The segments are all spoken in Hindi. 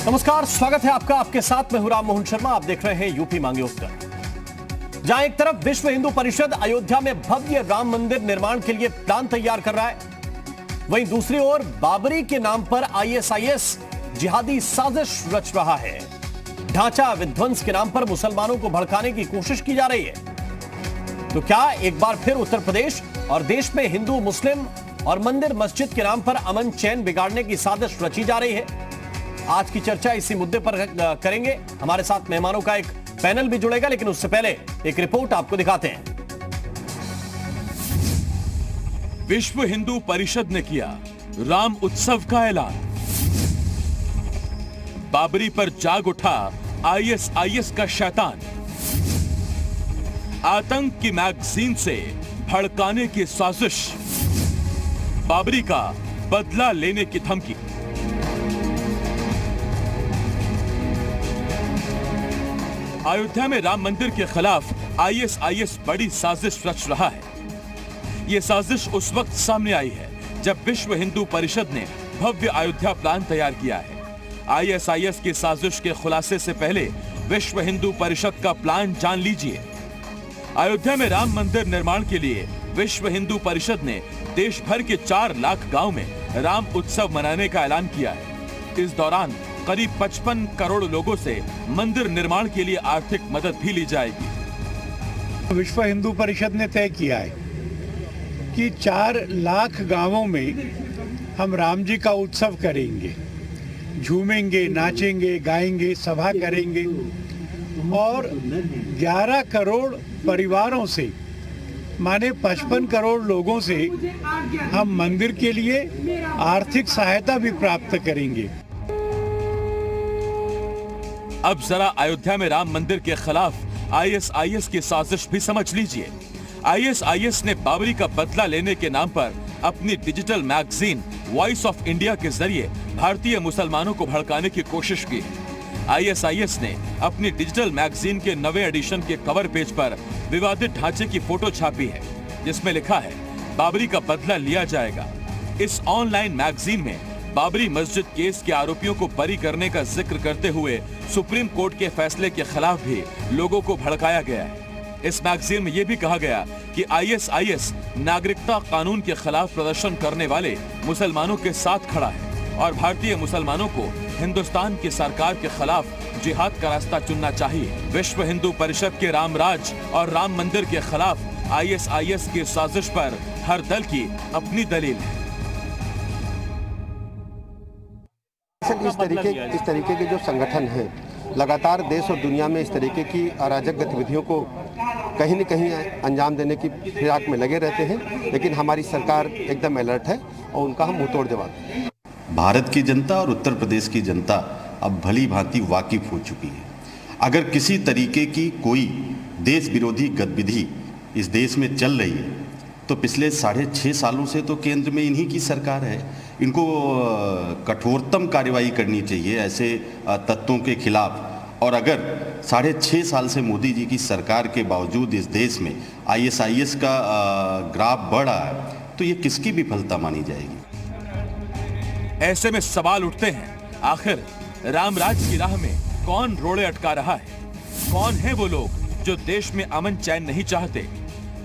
नमस्कार, स्वागत है आपका। आपके साथ मैं हूं राम मोहन शर्मा। आप देख रहे हैं यूपी मांगे उत्तर। जहां एक तरफ विश्व हिंदू परिषद अयोध्या में भव्य राम मंदिर निर्माण के लिए प्लान तैयार कर रहा है, वहीं दूसरी ओर बाबरी के नाम पर आईएसआईएस जिहादी साजिश रच रहा है। ढांचा विध्वंस के नाम पर मुसलमानों को भड़काने की कोशिश की जा रही है। तो क्या एक बार फिर उत्तर प्रदेश और देश में हिंदू मुस्लिम और मंदिर मस्जिद के नाम पर अमन चैन बिगाड़ने की साजिश रची जा रही है? आज की चर्चा इसी मुद्दे पर करेंगे। हमारे साथ मेहमानों का एक पैनल भी जुड़ेगा, लेकिन उससे पहले एक रिपोर्ट आपको दिखाते हैं। विश्व हिंदू परिषद ने किया राम उत्सव का ऐलान। बाबरी पर जाग उठा आईएसआईएस का शैतान। आतंक की मैगजीन से भड़काने की साजिश। बाबरी का बदला लेने की धमकी। अयोध्या में राम मंदिर के खिलाफ आईएसआईएस बड़ी साजिश रच रहा है। यह साजिश उस वक्त सामने आई है जब विश्व हिंदू परिषद ने भव्य अयोध्या प्लान तैयार किया है। आईएसआईएस की साजिश के खुलासे से पहले विश्व हिंदू परिषद का प्लान जान लीजिए। अयोध्या में राम मंदिर निर्माण के लिए विश्व हिंदू परिषद ने देश भर के 4 लाख गांव में राम उत्सव मनाने का ऐलान किया है। इस दौरान करीब 55 करोड़ लोगों से मंदिर निर्माण के लिए आर्थिक मदद भी ली जाएगी। विश्व हिंदू परिषद ने तय किया है कि 4 लाख गांवों में हम राम जी का उत्सव करेंगे, झूमेंगे, नाचेंगे, गाएंगे, सभा करेंगे और 11 करोड़ परिवारों से माने 55 करोड़ लोगों से हम मंदिर के लिए आर्थिक सहायता भी प्राप्त करेंगे। अब जरा अयोध्या में राम मंदिर के खिलाफ आईएसआईएस की साजिश भी समझ लीजिए। आईएसआईएस ने बाबरी का बदला लेने के नाम पर अपनी digital magazine voice of India के जरिए भारतीय मुसलमानों को भड़काने की कोशिश की। आईएसआईएस ने अपनी डिजिटल मैगजीन के 9वें एडिशन के कवर पेज पर विवादित ढांचे की फोटो छापी है, जिसमें लिखा है बाबरी का बदला लिया जाएगा। इस ऑनलाइन मैगजीन में बाबरी मस्जिद केस के आरोपियों को बरी करने का जिक्र करते हुए सुप्रीम कोर्ट के फैसले के खिलाफ भी लोगों को भड़काया गया है। इस मैगजीन में यह भी कहा गया कि आईएसआईएस नागरिकता कानून के खिलाफ प्रदर्शन करने वाले मुसलमानों के साथ खड़ा है और भारतीय मुसलमानों को हिंदुस्तान की सरकार के खिलाफ जिहाद का रास्ता चुनना चाहिए। विश्व हिंदू परिषद के रामराज और राम मंदिर के खिलाफ आईएसआईएस की साजिश पर हर दल की अपनी दलील है। इस तरीके के जो संगठन हैं लगातार देश और दुनिया में इस तरीके की अराजक गतिविधियों को कहीं न कहीं अंजाम देने की फिराक में लगे रहते हैं, लेकिन हमारी सरकार एकदम अलर्ट है और उनका हम मुंहतोड़ जवाब दें। भारत की जनता और उत्तर प्रदेश की जनता अब भली भांति वाकिफ हो चुकी है। अगर किसी तरीके की कोई देश विरोधी गतिविधि इस देश में चल रही है तो पिछले 6.5 सालों से तो केंद्र में इन्हीं की सरकार है। इनको कठोरतम कार्रवाई करनी चाहिए ऐसे तत्वों के खिलाफ। और अगर 6.5 साल से मोदी जी की सरकार के बावजूद इस देश में आईएसआईएस का ग्राफ बढ़ रहा है तो ये किसकी विफलता मानी जाएगी। ऐसे में सवाल उठते हैं, आखिर रामराज की राह में कौन रोड़े अटका रहा है? कौन है वो लोग जो देश में अमन चैन नहीं चाहते?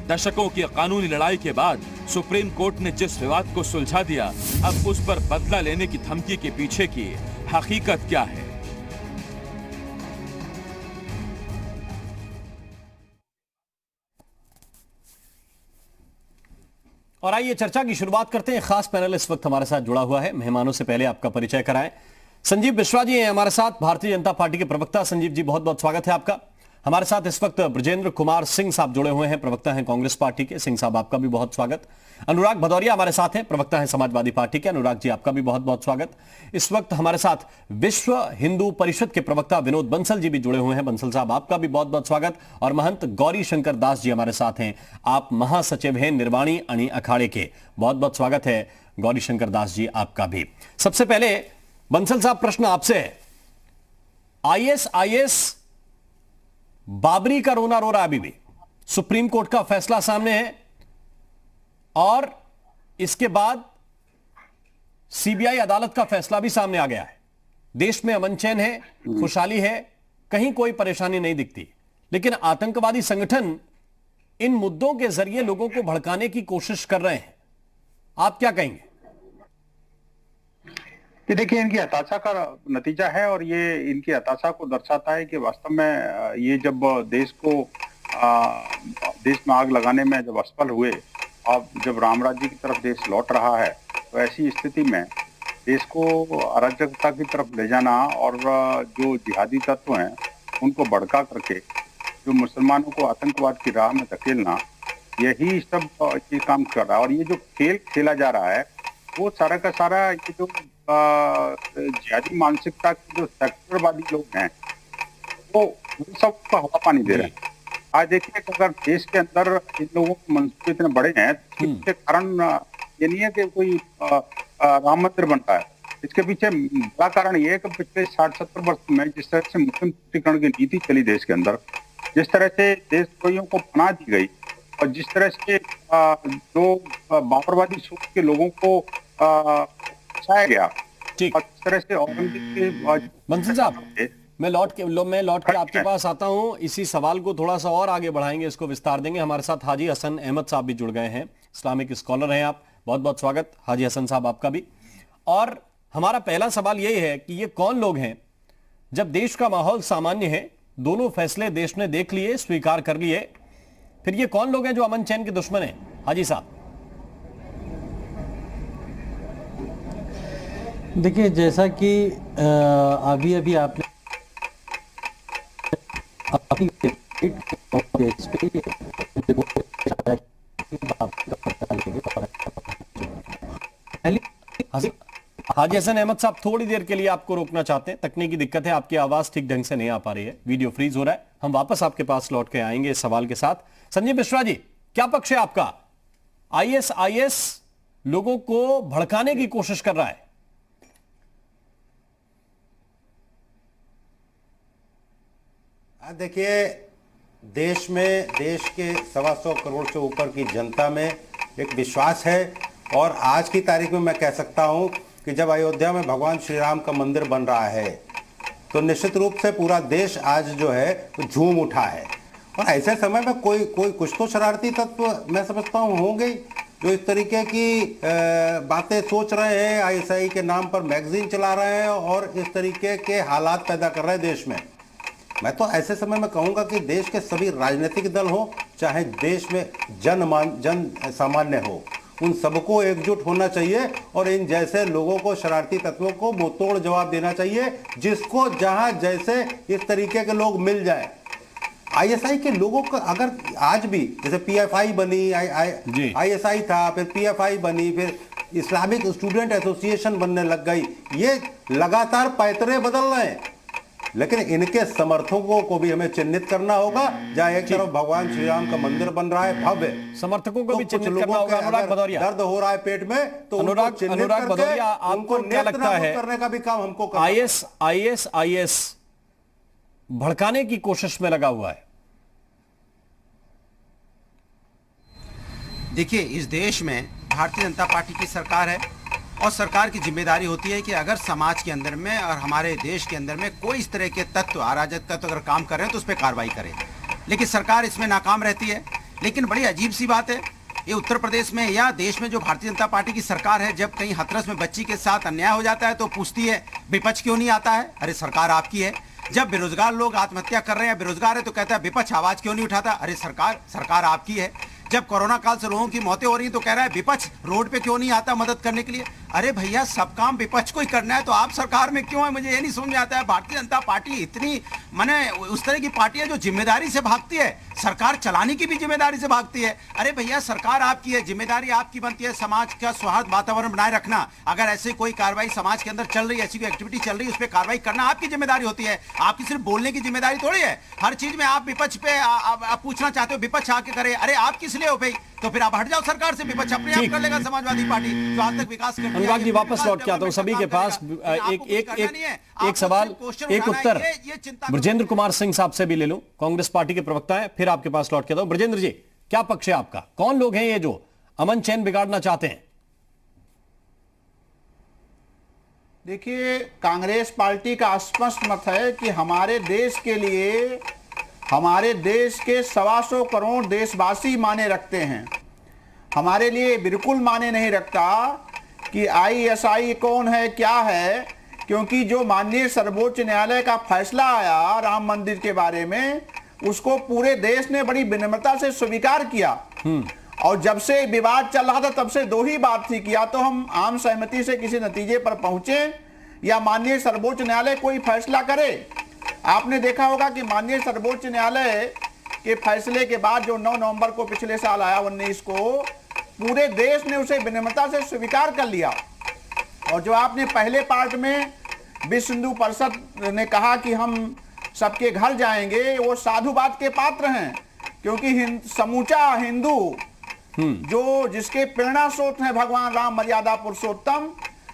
दशकों की कानूनी लड़ाई के बाद सुप्रीम कोर्ट ने जिस विवाद को सुलझा दिया, अब उस पर बदला लेने की धमकी के पीछे की हकीकत क्या है? और आइए चर्चा की शुरुआत करते हैं। खास पैनल इस वक्त हमारे साथ जुड़ा हुआ है। मेहमानों से पहले आपका परिचय कराएं। संजीव बिश्वा जी हैं हमारे साथ, भारतीय जनता पार्टी के प्रवक्ता। संजीव जी, बहुत बहुत स्वागत है आपका। हमारे साथ इस वक्त ब्रजेंद्र कुमार सिंह साहब जुड़े हुए हैं, प्रवक्ता हैं कांग्रेस पार्टी के। सिंह साहब, आपका भी बहुत स्वागत। अनुराग भदौरिया हमारे साथ हैं, प्रवक्ता हैं समाजवादी पार्टी के। अनुराग जी, आपका भी बहुत बहुत स्वागत। इस वक्त हमारे साथ विश्व हिंदू परिषद के प्रवक्ता विनोद बंसल जी भी जुड़े हुए हैं। बंसल साहब, आपका भी बहुत बहुत स्वागत। और महंत गौरी शंकर दास जी हमारे साथ हैं, आप महासचिव हैं निर्वाणी अणी अखाड़े के। बहुत बहुत स्वागत है गौरी शंकर दास जी, आपका भी। सबसे पहले बंसल साहब, प्रश्न आपसे है। आईएसआईएस बाबरी का रोना रो रहा है अभी भी। सुप्रीम कोर्ट का फैसला सामने है और इसके बाद सीबीआई अदालत का फैसला भी सामने आ गया है। देश में अमन चैन है, खुशहाली है, कहीं कोई परेशानी नहीं दिखती, लेकिन आतंकवादी संगठन इन मुद्दों के जरिए लोगों को भड़काने की कोशिश कर रहे हैं। आप क्या कहेंगे? ये देखिए, इनकी हताशा का नतीजा है और ये इनकी हताशा को दर्शाता है कि वास्तव में ये जब देश में आग लगाने में जब असफल हुए, अब जब राम राज्य की तरफ देश लौट रहा है, तो ऐसी स्थिति में देश को अराजकता की तरफ ले जाना और जो जिहादी तत्व हैं उनको भड़का करके जो मुसलमानों को आतंकवाद की राह में धकेलना, यही सब ये काम कर रहा है। और ये जो खेल खेला जा रहा है वो सारा का सारा ये जो जिहादी मानसिकता के जो सेक्टरवादी लोग हैं वो सबका हवा पानी दे रहे हैं। आज देखिए, अगर देश के अंदर इन लोगों के मंसूबे इतने बड़े हैं, इसके कारण ये नहीं है कि कोई राम मंदिर बनता है। इसके पीछे बड़ा कारण ये है कि पिछले 60-70 वर्ष में जिस तरह से मुस्लिम तुष्टीकरण की नीति चली देश के अंदर, जिस तरह से देशद्रोहियों को पनाह दी गई और जिस तरह से जो बाबरवादी सोच के लोगों को बचाया गया, ठीक। और इस तरह से औरंगजेब के बंसल साहब, मैं लौट के आपके पास आता हूं। इसी सवाल को थोड़ा सा और आगे बढ़ाएंगे, इसको विस्तार देंगे। हमारे साथ हाजी हसन अहमद साहब भी जुड़ गए हैं, इस्लामिक स्कॉलर हैं आप। बहुत बहुत स्वागत हाजी हसन साहब आपका भी। और हमारा पहला सवाल यही है कि ये कौन लोग हैं, जब देश का माहौल सामान्य है, दोनों फैसले देश ने देख लिए, स्वीकार कर लिए, फिर ये कौन लोग हैं जो अमन चैन के दुश्मन हैं? हाजी साहब। देखिए, जैसा कि अभी आपने हाजी हसन अहमद साहब, थोड़ी देर के लिए आपको रोकना चाहते हैं, तकनीकी दिक्कत है, आपकी आवाज ठीक ढंग से नहीं आ पा रही है, वीडियो फ्रीज हो रहा है। हम वापस आपके पास लौट के आएंगे इस सवाल के साथ। संजीव बिश्वा जी, क्या पक्ष है आपका? आईएसआईएस लोगों को भड़काने की कोशिश कर रहा है। देखिए, देश के 125 करोड़ से ऊपर की जनता में एक विश्वास है, और आज की तारीख में मैं कह सकता हूं कि जब अयोध्या में भगवान श्री राम का मंदिर बन रहा है तो निश्चित रूप से पूरा देश आज जो है तो झूम उठा है। और ऐसे समय में कोई कुछ तो शरारती तत्व मैं समझता हूं होंगे जो इस तरीके की बातें सोच रहे हैं, आईएसआई के नाम पर मैगजीन चला रहे हैं और इस तरीके के हालात पैदा कर रहे हैं देश में। मैं तो ऐसे समय में कहूंगा कि देश के सभी राजनीतिक दल हो, चाहे देश में जन सामान्य हो, उन सबको एकजुट होना चाहिए और इन जैसे लोगों को, शरारती तत्वों को मुंहतोड़ जवाब देना चाहिए, जिसको जहां जैसे इस तरीके के लोग मिल जाए। आईएसआई के लोगों को अगर आज भी जैसे पीएफआई बनी, आईएसआई था, फिर पीएफआई बनी, फिर इस्लामिक स्टूडेंट एसोसिएशन बनने लग गई, ये लगातार पैतरे बदल रहे हैं। लेकिन इनके समर्थकों को भी हमें चिन्हित करना होगा। जहां एक तरफ भगवान श्री राम का मंदिर बन रहा है भव्य, समर्थकों को भी तो चिन्हित करना होगा। अनुराग भदौरिया, दर्द हो रहा है पेट में, तो अनुराग भदौरिया, आपको क्या लगता है करने का भी काम हमको करना है। आईएस भड़काने की कोशिश में लगा हुआ है। देखिए, इस देश में भारतीय जनता पार्टी की सरकार है और सरकार की जिम्मेदारी होती है कि अगर समाज के अंदर में और हमारे देश के अंदर में कोई इस तरह के तत्व, अराजक तत्व अगर काम कर रहे हैं तो उस पर कार्रवाई करें। लेकिन सरकार इसमें नाकाम रहती है। लेकिन बड़ी अजीब सी बात है, ये उत्तर प्रदेश में या देश में जो भारतीय जनता पार्टी की सरकार है, जब कहीं हाथरस में बच्ची के साथ अन्याय हो जाता है तो पूछती है विपक्ष क्यों नहीं आता है? अरे सरकार आपकी है। जब बेरोजगार लोग आत्महत्या कर रहे हैं, बेरोजगार है, तो कहता है विपक्ष आवाज क्यों नहीं उठाता? अरे सरकार आपकी है। जब कोरोना काल से लोगों की मौतें हो रही तो कह रहा है विपक्ष रोड पे क्यों नहीं आता मदद करने के लिए? अरे भैया, सब काम विपक्ष को ही करना है तो आप सरकार में क्यों है? मुझे ये नहीं समझ में आता है। भारतीय जनता पार्टी इतनी माने उस तरह की पार्टी है जो जिम्मेदारी से भागती है, सरकार चलाने की भी जिम्मेदारी से भागती है। अरे भैया, सरकार आपकी है, जिम्मेदारी आपकी बनती है समाज का सौहार्द वातावरण बनाए रखना। अगर ऐसे कोई कार्रवाई समाज के अंदर चल रही है, ऐसी कोई एक्टिविटी चल रही है, उस पर कार्रवाई करना आपकी जिम्मेदारी होती है। आपकी सिर्फ बोलने की जिम्मेदारी थोड़ी है। हर चीज में आप विपक्ष पे आप पूछना चाहते हो विपक्ष आके करे। अरे आप किस लिए हो भाई? तो फिर आप हट जाओ सरकार से, विपक्ष अपने आप कर लेगा। समाजवादी पार्टी जो आज तक विकास कर अनुराग जी, वापस लौट के आता हूं सभी के पास। एक सवाल, एक उत्तर ब्रजेंद्र कुमार सिंह साहब से भी ले लूं, कांग्रेस पार्टी के प्रवक्ता हैं, फिर आपके पास लौट के आता हूं। ब्रजेंद्र जी, क्या पक्ष है आपका? कौन लोग हैं ये जो अमन चैन बिगाड़ना चाहते हैं? देखिए, कांग्रेस पार्टी का स्पष्ट मत है कि हमारे देश के लिए, हमारे देश के 125 करोड़ देशवासी माने रखते हैं। हमारे लिए बिल्कुल माने नहीं रखता कि आईएसआई कौन है, क्या है, क्योंकि जो माननीय सर्वोच्च न्यायालय का फैसला आया राम मंदिर के बारे में, उसको पूरे देश ने बड़ी विनम्रता से स्वीकार किया। और जब से विवाद चल रहा था तब से दो ही बात थी कि या तो हम आम सहमति से किसी नतीजे पर पहुंचे या माननीय सर्वोच्च न्यायालय कोई फैसला करे। आपने देखा होगा कि माननीय सर्वोच्च न्यायालय के फैसले के बाद जो 9 नवंबर को पिछले साल आया 19 को, पूरे देश ने उसे विनम्रता से स्वीकार कर लिया। और जो आपने पहले पार्ट में विश्व हिंदू परिषद ने कहा कि हम सबके घर जाएंगे, वो साधुवाद के पात्र हैं, क्योंकि समूचा हिंदू जो जिसके प्रेरणा स्रोत है भगवान राम मर्यादा पुरुषोत्तम,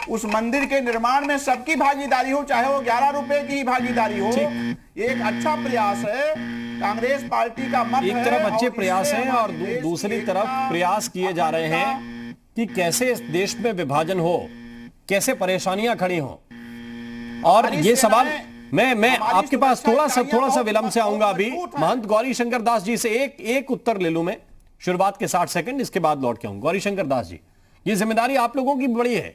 उस मंदिर के निर्माण में सबकी भागीदारी हो, चाहे वो 11 रुपए की ही भागीदारी हो, एक अच्छा प्रयास है। कांग्रेस पार्टी का मत एक तरफ अच्छे प्रयास हैं और दूसरी तरफ प्रयास किए जा रहे हैं कि कैसे इस देश में विभाजन हो, कैसे परेशानियां खड़ी हो। और ये सवाल मैं आपके पास थोड़ा सा विलंब से आऊंगा। अभी महंत गौरी शंकर दास जी से एक उत्तर ले लूं मैं, शुरुआत के 60 सेकंड, इसके बाद लौट के आऊंगा। गौरी शंकर दास जी, ये जिम्मेदारी आप लोगों की बड़ी है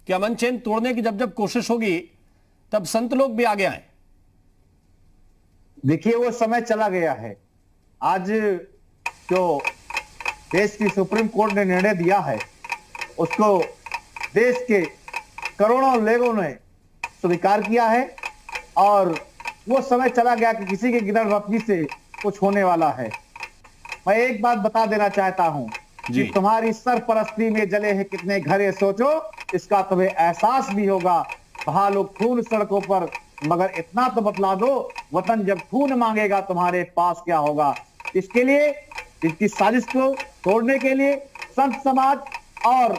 कि अमन चैन तोड़ने की जब कोशिश होगी तब संत लोग भी आगे आए। देखिए, वो समय चला गया है। आज जो देश की सुप्रीम कोर्ट ने निर्णय दिया है, उसको देश के करोड़ों लोगों ने स्वीकार किया है और वो समय चला गया कि किसी के गिरफ्तारी से कुछ होने वाला है। मैं एक बात बता देना चाहता हूं कि तुम्हारी सरपरस्ती में जले हैं कितने घर, ये सोचो, इसका तुम्हें एहसास भी होगा। वहां लोग खून सड़कों पर, मगर इतना तो बतला दो, वतन जब खून मांगेगा तुम्हारे पास क्या होगा। इसके लिए, इसकी साजिश को तोड़ने के लिए संत समाज और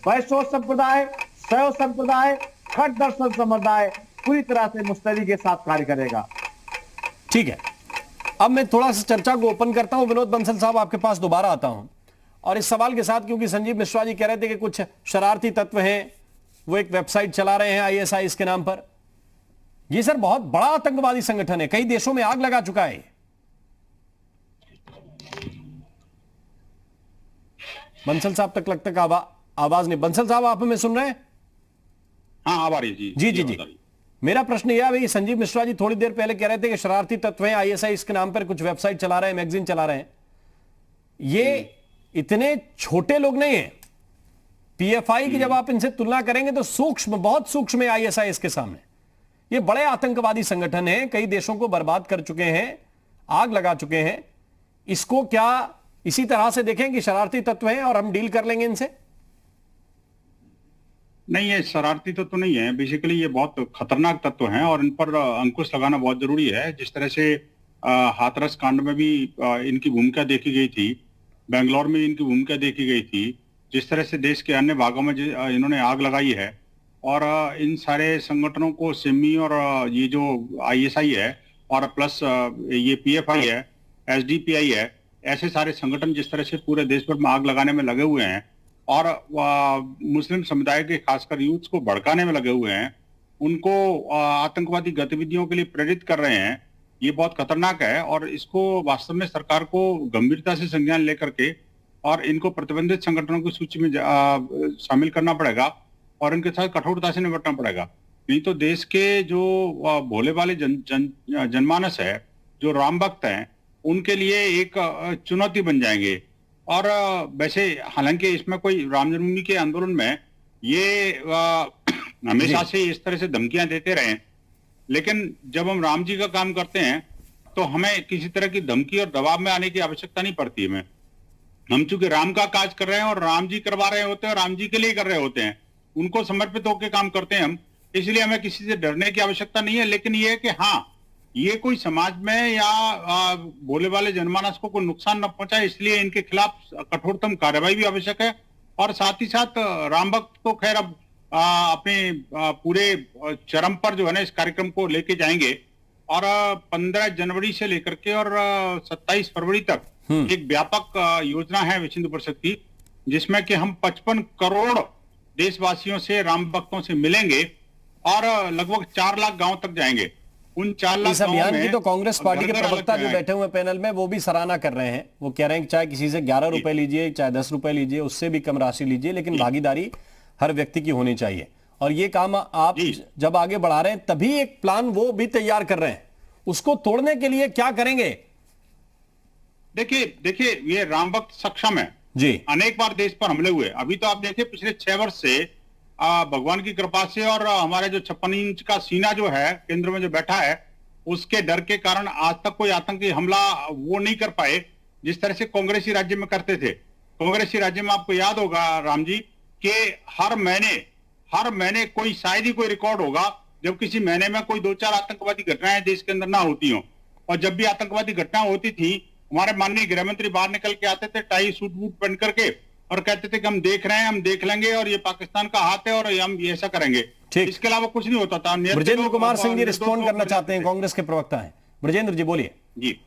वैष्णव संप्रदाय, शैव संप्रदाय, खट दर्शन संप्रदाय पूरी तरह से मुस्तैदी के साथ कार्य करेगा। ठीक है, अब मैं थोड़ा सा चर्चा को ओपन करता हूं। विनोद बंसल साहब, आपके पास दोबारा आता हूं और इस सवाल के साथ, क्योंकि संजीव मिश्रा जी कह रहे थे कि कुछ शरारती तत्व हैं, वो एक वेबसाइट चला रहे हैं आईएसआईएस के नाम पर। ये सर बहुत बड़ा आतंकवादी संगठन है, कई देशों में आग लगा चुका है। बंसल साहब तक लगता है आवाज नहीं। बंसल साहब, आप हमें सुन रहे हैं? हाँ, आ रही जी। जी। मेरा प्रश्न यह है, भाई संजीव मिश्रा जी थोड़ी देर पहले कह रहे थे कि शरारती तत्व हैं, आईएसआई इसके नाम पर कुछ वेबसाइट चला रहे हैं, मैगजीन चला रहे हैं। ये इतने छोटे लोग नहीं हैं। पीएफआई की जब आप इनसे तुलना करेंगे तो सूक्ष्म, बहुत सूक्ष्म है आईएसआई इसके सामने। ये बड़े आतंकवादी संगठन हैं, कई देशों को बर्बाद कर चुके हैं, आग लगा चुके हैं। इसको क्या इसी तरह से देखें कि शरारती तत्व हैं और हम डील कर लेंगे इनसे? नहीं, ये शरारती तत्व नहीं है। बेसिकली ये बहुत खतरनाक तत्व हैं और इन पर अंकुश लगाना बहुत जरूरी है। जिस तरह से हाथरस कांड में भी इनकी भूमिका देखी गई थी, बेंगलोर में इनकी भूमिका देखी गई थी, जिस तरह से देश के अन्य भागों में इन्होंने आग लगाई है, और इन सारे संगठनों को सिमी और ये जो आईएसआई है और प्लस ये पीएफआई है, एसडीपीआई है, ऐसे सारे संगठन जिस तरह से पूरे देश भर में आग लगाने में लगे हुए हैं और मुस्लिम समुदाय के खासकर यूथ को भड़काने में लगे हुए हैं, उनको आतंकवादी गतिविधियों के लिए प्रेरित कर रहे हैं, ये बहुत खतरनाक है। और इसको वास्तव में सरकार को गंभीरता से संज्ञान लेकर के और इनको प्रतिबंधित संगठनों की सूची में शामिल करना पड़ेगा और इनके साथ कठोरता से निपटना पड़ेगा। नहीं तो देश के जो भोले वाले जनमानस है, जो राम भक्त हैं, उनके लिए एक चुनौती बन जाएंगे। और वैसे हालांकि इसमें कोई राम जन्मभूमि के आंदोलन में ये हमेशा से इस तरह से धमकियां देते रहे, लेकिन जब हम राम जी का काम करते हैं तो हमें किसी तरह की धमकी और दबाव में आने की आवश्यकता नहीं पड़ती है। हम चूंकि राम का काज कर रहे हैं और राम जी करवा रहे होते हैं और राम जी के लिए कर रहे होते हैं, उनको समर्पित होकर काम करते हैं हम, इसलिए हमें किसी से डरने की आवश्यकता नहीं है। लेकिन ये है कि हाँ, ये कोई समाज में या भोले वाले जनमानस को कोई नुकसान न पहुंचाए, इसलिए इनके खिलाफ कठोरतम कार्रवाई भी आवश्यक है। और साथ ही साथ राम भक्त तो खैर अब अपने पूरे चरम पर जो है ना इस कार्यक्रम को लेके जाएंगे और 15 जनवरी से लेकर के और 27 फरवरी तक एक व्यापक योजना है विश्व हिंदू परिषद की, जिसमें कि हम 55 करोड़ देशवासियों से, राम भक्तों से मिलेंगे और लगभग 4 लाख गांव तक जाएंगे। उन 4 लाख इस अभियान गांवों की में तो कांग्रेस पार्टी के घर-घर अलग प्रवक्ता जो जाएंगे। बैठे हुए पैनल में वो भी सराहना कर रहे हैं। वो कह रहे हैं कि चाहे किसी से 11 रुपए लीजिए, चाहे 10 रुपए लीजिए, उससे भी कम राशि लीजिए, लेकिन भागीदारी हर व्यक्ति की होनी चाहिए। और ये काम आप जब आगे बढ़ा रहे हैं तभी एक प्लान वो भी तैयार कर रहे हैं, उसको तोड़ने के लिए क्या करेंगे? देखिए ये राम भक्त सक्षम है जी, अनेक बार देश पर हमले हुए। अभी तो आप देखिए पिछले 6 वर्ष से भगवान की कृपा से और हमारे जो 56 इंच का सीना जो है केंद्र में जो बैठा है, उसके डर के कारण आज तक कोई आतंकी हमला वो नहीं कर पाए जिस तरह से कांग्रेसी राज्य में करते थे। कांग्रेसी राज्य में आपको याद होगा राम जी कि हर महीने कोई शायद ही कोई रिकॉर्ड होगा जब किसी महीने में कोई 2-4 आतंकवादी घटनाएं देश के अंदर ना होती हो। और जब भी आतंकवादी घटना होती थी, हमारे माननीय गृह मंत्री बाहर निकल के आते थे टाई सूट बूट पहन करके और कहते थे कि हम देख रहे हैं, हम देख लेंगे और ये पाकिस्तान का हाथ है और हम ये ऐसा करेंगे। इसके अलावा कुछ नहीं होता था। ब्रजेंद्र कुमार सिंह जी रिस्पॉन्ड करना चाहते हैं, कांग्रेस के प्रवक्ता हैं। ब्रजेंद्र जी बोलिए। जी,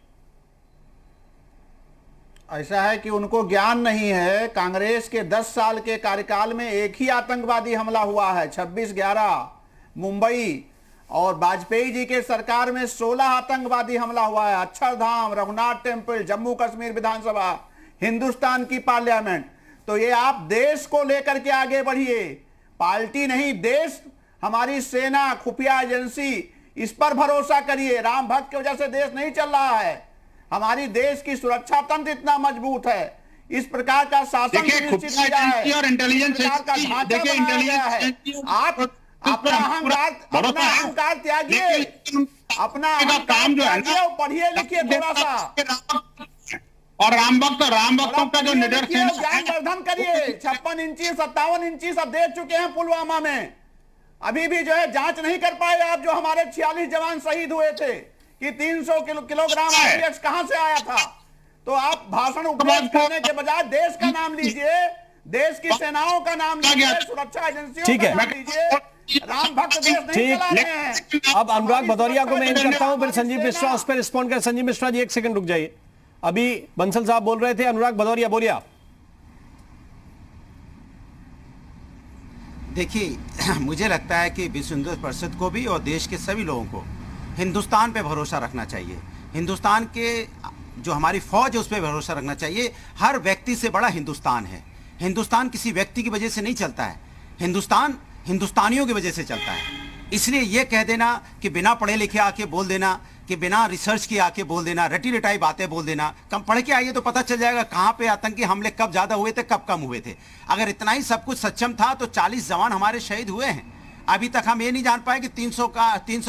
ऐसा है कि उनको ज्ञान नहीं है। कांग्रेस के 10 साल के कार्यकाल में एक ही आतंकवादी हमला हुआ है, 26/11 मुंबई, और वाजपेयी जी के सरकार में 16 आतंकवादी हमला हुआ है। अक्षरधाम, रघुनाथ टेम्पल, जम्मू कश्मीर विधानसभा, हिंदुस्तान की पार्लियामेंट। तो ये आप देश को लेकर के आगे बढ़िए, पार्टी नहीं, देश, हमारी सेना, खुफिया एजेंसी, इस पर भरोसा करिए। राम भक्त की वजह से देश नहीं चल रहा है। हमारी देश की सुरक्षा तंत्र इतना मजबूत है, इस प्रकार का शासन सुनिश्चित किया है, और इंटेलिजेंस देखिए इंटेलिजेंस, आप अपना अहंकार त्यागिए, अपना काम जो है ना, पढ़िए लिखिए थोड़ा सा, और राम भक्तों का जो निदर्शन ज्ञानवर्धन करिए। 56 इंची 57 इंची सब दे चुके हैं पुलवामा में, अभी भी जो है जांच नहीं कर पाए आप। जो हमारे 46 जवान शहीद हुए थे कि 300 किलोग्राम RDX कहां से आया था। तो आप भाषण उपयोग करने के बजाय देश का नाम लीजिए, देश की सेनाओं का नाम लीजिए, सुरक्षा एजेंसियों का नाम लीजिए। राम भक्त देश नहीं चला रहे हैं। अब अनुराग भदौरिया को मैं इन करता हूं, फिर संजीव मिश्रा उस पर रिस्पॉन्ड कर। संजीव मिश्रा जी 1 सेकंड रुक जाइए। अभी बंसल साहब बोल रहे थे, अनुराग भदौरिया बोलिए आप। देखिए मुझे लगता है कि विश्व हिंदू परिषद को भी और देश के सभी लोगों को हिंदुस्तान पे भरोसा रखना चाहिए। हिंदुस्तान के जो हमारी फौज है उस पर भरोसा रखना चाहिए। हर व्यक्ति से बड़ा हिंदुस्तान है। हिंदुस्तान किसी व्यक्ति की वजह से नहीं चलता है, हिंदुस्तान हिंदुस्तानियों की वजह से चलता है। इसलिए यह कह देना कि बिना पढ़े लिखे आके बोल देना, कि बिना रिसर्च किए आके बोल देना, रटी रटाई बातें बोल देना, कम पढ़ के आइए तो पता चल जाएगा कहाँ पे आतंकी हमले कब ज्यादा हुए थे, कब कम हुए थे। अगर इतना ही सब कुछ सक्षम था तो 40 जवान हमारे शहीद हुए हैं। अभी तक हम ये नहीं जान पाए कि 300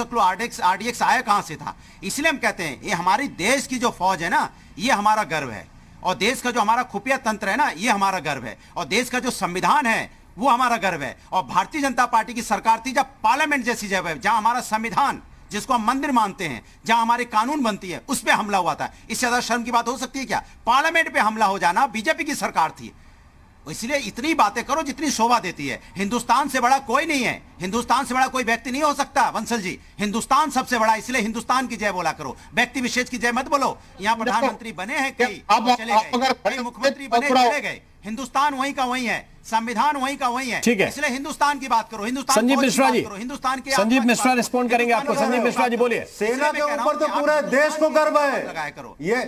किलो RDX आया कहाँ से था। इसलिए हम कहते हैं ये हमारी देश की जो फौज है ना, ये हमारा गर्व है, और देश का जो हमारा खुफिया तंत्र है ना, ये हमारा गर्व है, और देश का जो संविधान है वो हमारा गर्व है। और भारतीय जनता पार्टी की सरकार थी जब पार्लियामेंट जैसी जगह, जहां हमारा संविधान, जिसको हम मंदिर मानते हैं, जहां हमारे कानून बनती है, उस पे हमला हुआ था। इससे ज्यादा शर्म की बात हो सकती है क्या? पार्लियामेंट पे हमला हो जाना, बीजेपी की सरकार थी। इसलिए इतनी बातें करो जितनी शोभा देती है। हिंदुस्तान से बड़ा कोई नहीं है, हिंदुस्तान से बड़ा कोई व्यक्ति नहीं हो सकता। वंसल जी, हिंदुस्तान सबसे बड़ा, इसलिए हिंदुस्तान की जय बोला करो, व्यक्ति विशेष की जय मत बोलो। यहाँ प्रधानमंत्री बने हैं कई, चले गए, मुख्यमंत्री बने चले गए, हिंदुस्तान वहीं का वहीं है, संविधान वहीं का वहीं है। ठीक है, इसलिए हिंदुस्तान की बात करो, हिंदुस्तान संजीव मिश्रा जी, हिंदुस्तान के संजीव मिश्रा रिस्पॉन्ड करेंगे आपको। संजीव मिश्रा जी बोलिए। सेना के ऊपर तो पूरे देश को गर्व है, लगाया करो। ये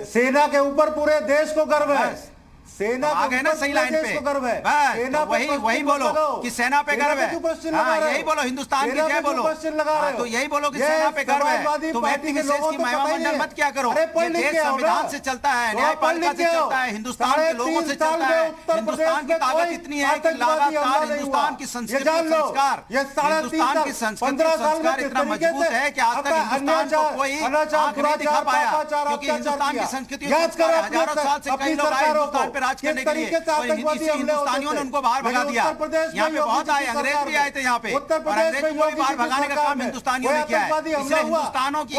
सेना के ऊपर पूरे देश को गर्व है। सेना आ गए ना सही लाइन पे, तो वही बोलो कि सेना पे गर्व है। यही बोलो, हिंदुस्तान की जय बोलो। तो यही बोलो कि सेना पे गर्व है। तो व्यक्ति विशेष की महिमा मंडन मत क्या करो। ये देश संविधान से चलता है, न्यायपालिका से चलता है, हिंदुस्तान के लोगों से चलता है। हिंदुस्तान की ताकत इतनी है कि लगातार हिंदुस्तान की संस्कृति संस्कार, हिंदुस्तान की संस्कृति संस्कार इतना मजबूत है कि आज तक हिंदुस्तान को कोई आंख नहीं दिखा पाया, क्योंकि हिंदुस्तान की संस्कृति हजारों साल से कई लोग आए हिंदुस्तान पे राज करने के लिए, हिंदुस्तानियों ने उनको बाहर भगा दिया। यहाँ पे बहुत आए, अंग्रेज भी आए थे यहाँ पे, और अंग्रेजों को भी बाहर भगाने का काम हिंदुस्तानियों ने किया है। इसलिए हिंदुस्तानियों की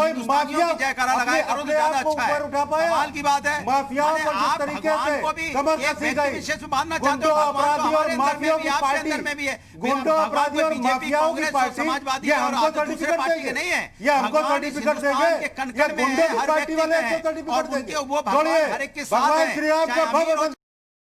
जयकारा लगाया करो तो ज्यादा अच्छा है। कमाल की बात है, आप भगवान को भी एक व्यक्ति विशेष में बांधना चाहते हो। भगवान तो हमारे अंदर में भी, आपके अंदर में भी है। भगवान को बीजेपी, कांग्रेस और समाजवादी और दूसरे पार्टी के नहीं है। भगवान इस हिंदुस्तान के कण-कण में है, हर व्यक्ति में है, और उनके वो भगवान हर एक के साथ है, चाहे अमीर हो,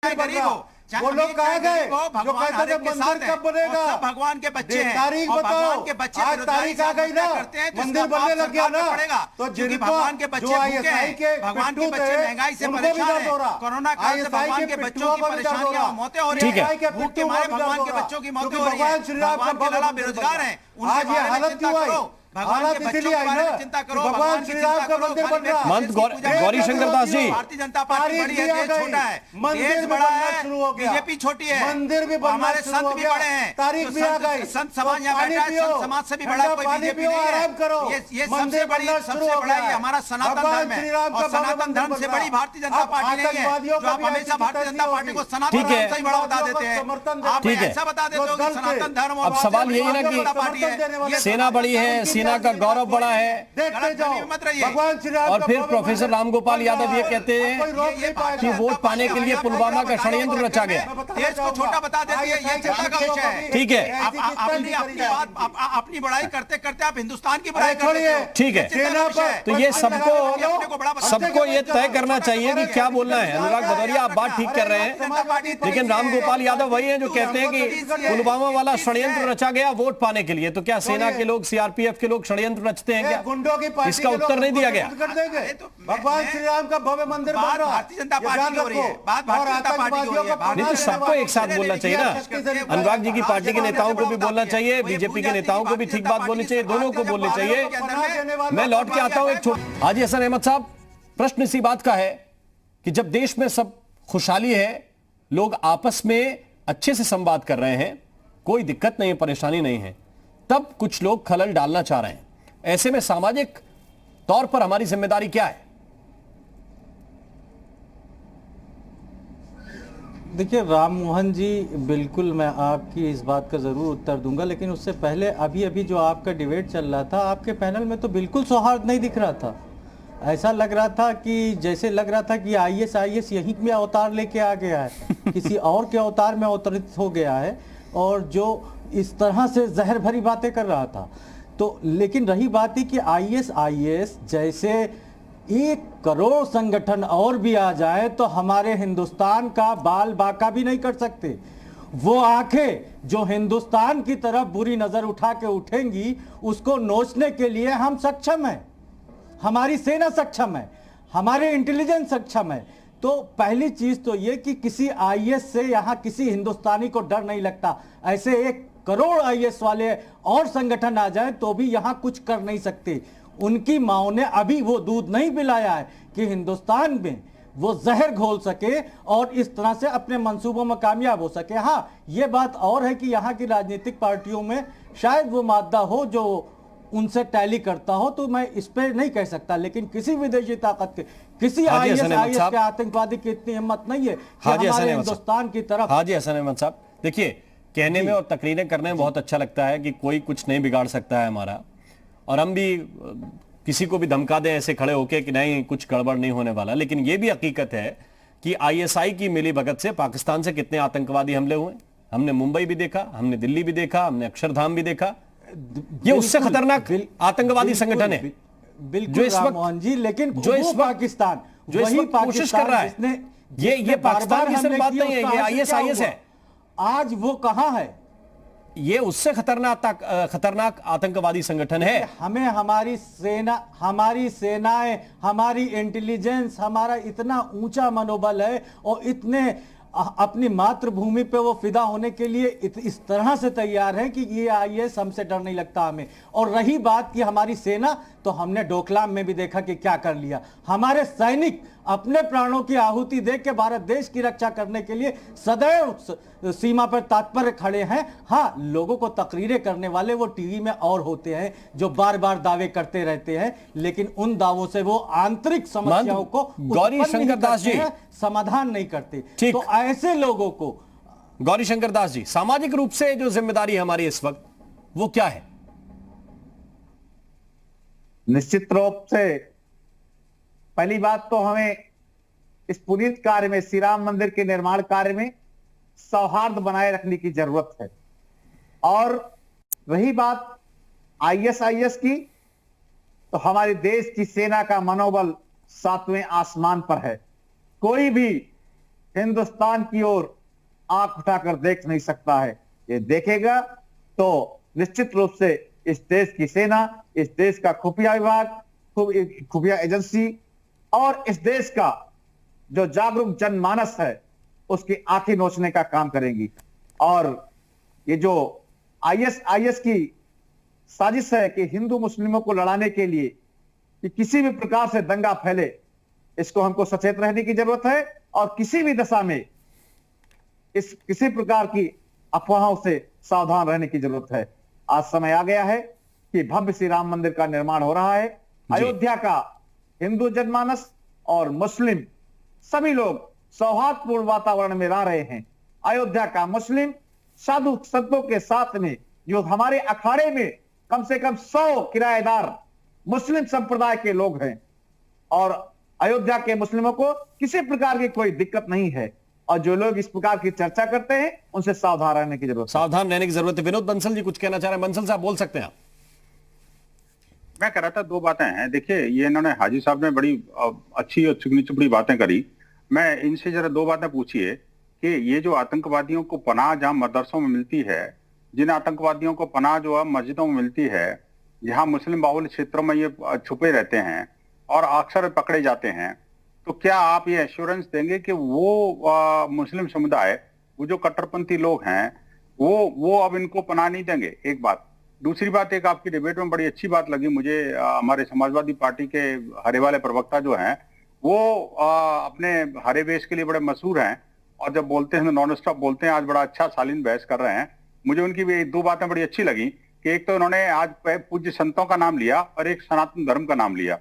गरीब हो, चाहे वो लोग अमीर, कहाँ चाहे गए गरीब हो, जो भगवान कहते हर थे एक के मंदिर साथ है। कब बनेगा? और सब भगवान के बच्चे हैं। तारीख और बताओ। भगवान के बच्चे आज बेरोजगारी तारीख से आ गई ना, आत्महत्या करते हैं, तो मंदिर इसका बनने पाप लग गया सरकार ना, पे पड़ेगा। तो क्योंकि जिनको भगवान के बच्चे जो भूखे ISI के हैं, भगवान के पिट्ठू बच्चे थे, महंगाई से उनको भी परेशान दर्द हो रहा। हैं, कोरोना काल से ISI भगवान के के बच्चों पिट्ठुओं की को भी दर्द हो परेशानियां रहा। मौतें हो रही ठीक है। हैं, भूख के मारे भगवान के बच्चों की मौतें हो रही हैं, भगवान के लाला बेरोजगार हैं, उनके आज ये बारे में हालत चिंता क्यों आई? करो, भगवान हालत के बच्चों इसीलिए के आई बारे ना में चिंता कि करो, भगवान की श्री चिंता राम का करो, मंदिर खाली बन रहा है। महंत गौरी शंकर दास जी, भारतीय जनता पार्टी बड़ी है, देश छोटा है, मंदिर देश भी बड़ा बनना है, शुरू हो गया। बीजेपी छोटी है, मंदिर भी बनना हमारे शुरू संत हो भी गया। बड़े हैं, तारीख तो भी आ गई। संत समाज यहाँ पानी बैठा है, पियो, संत समाज से भी बड़ा ठंडा कोई पानी बीजेपी पियो, नहीं आराम करो। है। ये मंदिर सबसे बड़ी, बनना शुरू सबसे हो बड़ा गया ये है। हमारा सनातन भगवान धर्म श्री है, राम का और सनातन मंदिर धर्म बन से रहा है। बड़ी भारतीय जनता अब पार्टी नहीं है, आतंकवादियों जो का आप भी हमेशा ऐसी भारतीय जनता पार्टी को सनातन ठीक है। धर्म से ही बड़ा बता देते हैं। आप ठीक है। ऐसा बता देते हो कि सनातन धर्म और अब सवाल यही है ना कि पार्टी है, सेना बड़ी है, सेना का गौरव बड़ा है, देखते जाओ, मत रहिए। भगवान श्री राम और का फिर भव्य प्रोफेसर मंदिर रामगोपाल बन यादव रहा ये है। कहते अब कोई रोक नहीं ये पाएगा। कि वोट पाने के लिए पुलवामा का षड्यंत्र रचा गया। देश को छोटा बता देती है, ये चिंता का विषय है। ठीक है। अपनी बड़ाई करते करते आप हिंदुस्तान की बड़ाई कर छोड़िए। रहे हो। ठीक है। चिंता का विषय है। तो ये अपने को बड़ा बता- सबको ये तय करना चाहिए कि क्या बोलना है। अनुराग भदौरिया, आप बात ठीक कर रहे हैं, लेकिन रामगोपाल यादव वही हैं जो कहते हैं कि पुलवामा वाला षड्यंत्र रचा गया वोट पाने के लिए। तो क्या सेना के लोग, सीआरपीएफ के लोग षड्यंत्र रचते हैं क्या? गुंडों की पार्टी इसका के उत्तर लोग नहीं दिया गया। कर देंगे। भगवान श्री राम का भव्य मंदिर बन बात रहा है। भारतीय जनता ये पार्टी ध्यान की हो रही है, रखो। बात भारतीय और जनता पार्टी की हो रही है। आतंकवादियों को नहीं तो सबको एक साथ बोलना चाहिए ना। अनुराग जी की पार्टी के नेताओं को भी बोलना चाहिए, बीजेपी के नेताओं को भी ठीक बात बोलनी चाहिए, दोनों को बोलनी चाहिए। मैं लौट के आता हूं एक हाजी हसन अहमद साहब, प्रश्न इसी बात का है कि जब देश में सब खुशहाली है, लोग आपस में अच्छे से संवाद कर रहे हैं, कोई दिक्कत नहीं है, परेशानी नहीं है, तब कुछ लोग खलल डालना चाह रहे हैं। ऐसे में सामाजिक तौर पर हमारी जिम्मेदारी क्या है? देखिए राम मोहन जी, बिल्कुल मैं आपकी इस बात का ज़रूर उत्तर दूंगा, लेकिन उससे पहले अभी अभी जो आपका डिबेट चल रहा था, आपके पैनल में तो बिल्कुल सौहार्द नहीं दिख रहा था। ऐसा लग रहा था कि जैसे लग रहा था कि आईएस यहीं में अवतार लेके आ गया है, किसी और के अवतार में अवतरित हो गया है, और जो इस तरह से जहर भरी बातें कर रहा था। तो लेकिन रही बात ही कि आईएस जैसे 1 करोड़ संगठन और भी आ जाए तो हमारे हिंदुस्तान का बाल बाका भी नहीं कर सकते। वो आंखें जो हिंदुस्तान की तरफ बुरी नजर उठा के उठेंगी, उसको नोचने के लिए हम सक्षम हैं, हमारी सेना सक्षम है, हमारे इंटेलिजेंस सक्षम है। तो पहली चीज तो ये कि किसी आईएस से यहां किसी हिंदुस्तानी को डर नहीं लगता। ऐसे 1 करोड़ आईएस वाले और संगठन आ जाए तो भी यहां कुछ कर नहीं सकते। उनकी माओ ने अभी वो दूध नहीं पिलाया है कि हिंदुस्तान में वो जहर घोल सके और इस तरह से अपने मंसूबों में कामयाब हो सके। हाँ, ये बात और है कि यहाँ की राजनीतिक पार्टियों में शायद वो मादा हो जो उनसे टैली करता हो, तो मैं इस पे नहीं कह सकता, लेकिन किसी विदेशी ताकत के, किसी आईएस के आतंकवादी की इतनी हिम्मत नहीं है कि हमारे हिंदुस्तान की तरफ। हाजी हसन अहमद साहब, देखिए, कहने में और तकरीरें करने में बहुत अच्छा लगता है कि कोई कुछ नहीं बिगाड़ सकता है हमारा, और हम भी किसी को भी धमका दें ऐसे खड़े होके कि नहीं कुछ गड़बड़ नहीं होने वाला। लेकिन यह भी हकीकत है कि आईएसआई की मिलीभगत से पाकिस्तान से कितने आतंकवादी हमले हुए। हमने मुंबई भी देखा, हमने दिल्ली भी देखा, हमने अक्षरधाम भी देखा। ये उससे खतरनाक आतंकवादी संगठन है जो इस वक्त मोहन जी, लेकिन जो इस पाकिस्तान जो इस वक्त कोशिश कर रहा है, ये पाकिस्तान की सिर्फ बात नहीं है, ये आईएस है। आज वो कहां है? ये उससे खतरनाक आतंकवादी संगठन है। हमें हमारी सेनाएं, हमारी इंटेलिजेंस, हमारा इतना ऊंचा मनोबल है और इतने अपनी मातृभूमि पे वो फिदा होने के लिए इस तरह से तैयार है कि ये आईएस हमसे डर नहीं लगता हमें। और रही बात कि हमारी सेना, तो हमने डोकलाम में भी देखा कि क्या कर लिया। हमारे सैनिक अपने प्राणों की आहुति दे के भारत देश की रक्षा करने के लिए सदैव सीमा पर तत्पर खड़े हैं। हाँ, लोगों को तकरीरें करने वाले वो टीवी में और होते हैं जो बार बार दावे करते रहते हैं, लेकिन उन दावों से वो आंतरिक समस्याओं को गौरी शंकर दास जी समाधान नहीं करते। तो ऐसे लोगों को, गौरी शंकर दास जी, सामाजिक रूप से जो जिम्मेदारी हमारी इस वक्त वो क्या है? निश्चित रूप से पहली बात तो हमें इस पुनीत कार्य में, श्री राम मंदिर के निर्माण कार्य में सौहार्द बनाए रखने की जरूरत है। और रही बात आईएस की, तो हमारे देश की सेना का मनोबल 7वें आसमान पर है। कोई भी हिंदुस्तान की ओर आंख उठाकर देख नहीं सकता है। ये देखेगा तो निश्चित रूप से इस देश की सेना, इस देश का खुफिया विभाग, खुफिया एजेंसी और इस देश का जो जागरूक जनमानस है उसकी आंखें नोचने का काम करेंगी। और ये जो आईएस की साजिश है कि हिंदू मुस्लिमों को लड़ाने के लिए कि किसी भी प्रकार से दंगा फैले, इसको हमको सचेत रहने की जरूरत है और किसी भी दशा में किसी प्रकार की अफवाहों से सावधान रहने की जरूरत है। आज समय आ गया है कि भव्य श्री राम मंदिर का निर्माण हो रहा है। अयोध्या का हिंदू जनमानस और मुस्लिम सभी लोग सौहार्दपूर्ण वातावरण में रह रहे हैं। अयोध्या का मुस्लिम साधु संतों के साथ में जो हमारे अखाड़े में कम से कम 100 किराएदार मुस्लिम संप्रदाय के लोग हैं और अयोध्या के मुस्लिमों को किसी प्रकार की कोई दिक्कत नहीं है। और जो लोग इस प्रकार की चर्चा करते हैं उनसे सावधान रहने की जरूरत है। सावधान रहने की जरूरत है। विनोद बंसल जी कुछ कहना चाह रहे हैं। बंसल साहब बोल सकते हैं आप। मैं कह रहा था दो बातें हैं। देखिए, ये इन्होंने हाजी साहब ने बड़ी अच्छी और चिकनी चुपड़ी बातें करी। मैं इनसे जरा दो बातें पूछिए कि ये जो आतंकवादियों को पनाह जहां मदरसों में मिलती है, जिन आतंकवादियों को पनाह जो है मस्जिदों में मिलती है, जहां मुस्लिम बाहुल क्षेत्रों में ये छुपे रहते हैं और अक्सर पकड़े जाते हैं, तो क्या आप ये एश्योरेंस देंगे कि वो मुस्लिम समुदाय, वो जो कट्टरपंथी लोग हैं, वो अब इनको पनाह नहीं देंगे? एक बात। दूसरी बात, एक आपकी डिबेट में बड़ी अच्छी बात लगी मुझे, हमारे समाजवादी पार्टी के हरे वाले प्रवक्ता जो हैं वो अपने हरे वेश के लिए बड़े मशहूर हैं और जब बोलते हैं नॉन स्टॉप बोलते हैं। आज बड़ा अच्छा शालीन बहस कर रहे हैं। मुझे उनकी भी दो बातें बड़ी अच्छी लगी कि एक तो उन्होंने आज पूज्य संतों का नाम लिया और एक सनातन धर्म का नाम लिया।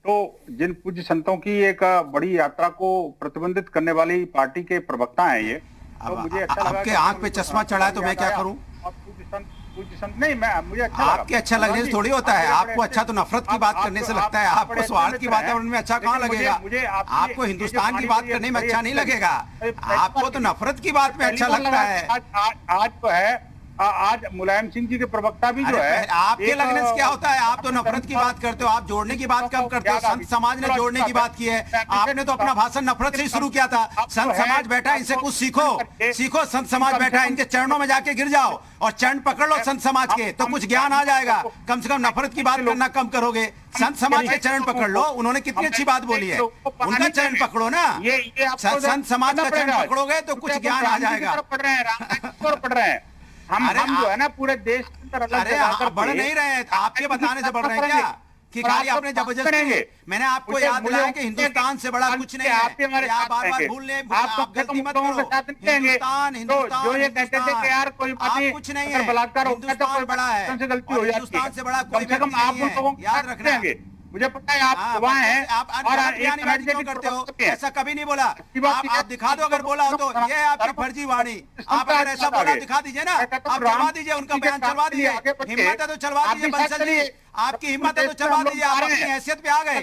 तो जिन पूज्य संतों की एक बड़ी यात्रा को प्रतिबंधित करने वाली पार्टी के प्रवक्ता हैं ये, तो मुझे अच्छा लगा। आपके आंख पे चश्मा चढ़ा है तो मैं क्या करूं? पूज्य संत नहीं, मुझे अच्छा लगा। आपके अच्छा लगने से थोड़ी होता है। आपको अच्छा तो नफरत की बात करने से लगता है। आपको सौहार्द की वातावरण में अच्छा कहाँ लगेगा? आपको हिंदुस्तान की बात करने में अच्छा नहीं लगेगा। आपको तो नफरत की बात में अच्छा लगता है। आज तो है, आज मुलायम सिंह जी के प्रवक्ता भी जो है, आपके लगने से क्या होता है? आप तो नफरत की बात करते हो, आप जोड़ने की बात कब करते हो? संत समाज ने जोड़ने की बात की है। आपने तो अपना भाषण नफरत से ही शुरू किया था। संत समाज बैठा है, इनसे कुछ सीखो। संत समाज बैठा है, इनके चरणों में जाके गिर जाओ और चरण पकड़ लो संत समाज के, तो कुछ ज्ञान आ जाएगा। कम से कम नफरत की बात करना कम करोगे। संत समाज के चरण पकड़ लो। उन्होंने कितनी अच्छी बात बोली है, उनका चरण पकड़ो ना। संत समाज का चरण पकड़ोगे तो कुछ ज्ञान आ जाएगा। पढ़ रहे हैं हम जो है ना पूरे देश के अंदर। अरे आप बढ़ नहीं रहे हैं, आपके बताने से बढ़ रहे हैं क्या कि खाली आपने जबरदस्ती? मैंने आपको याद दिलाया कि हिंदुस्तान से बड़ा कुछ नहीं है। आप बार-बार भूल ले, आप गलती मत करो। हिंदुस्तान जो ये कहते थे कि यार कोई कुछ नहीं है, बलात्कार होता है तो कोई बड़ा है, गलती हो जाती है। हिंदुस्तान से बड़ा कोई कम आप उन लोगों को याद रखेंगे। मुझे पता है आप गवाह हैं और क्यों करते हो? ऐसा कभी नहीं बोला। आप दिखा दो, अगर बोला हो तो ये आपकी फर्जी वाणी। आप अगर ऐसा बोला दिखा दीजिए ना, आप चलवा दीजिए, उनका बयान चलवा दीजिए। हिम्मत है तो चलवा दीजिए बंसल जी, आपकी हिम्मत है तो चलवा दीजिए। आप अपनी हैसियत पे आ गए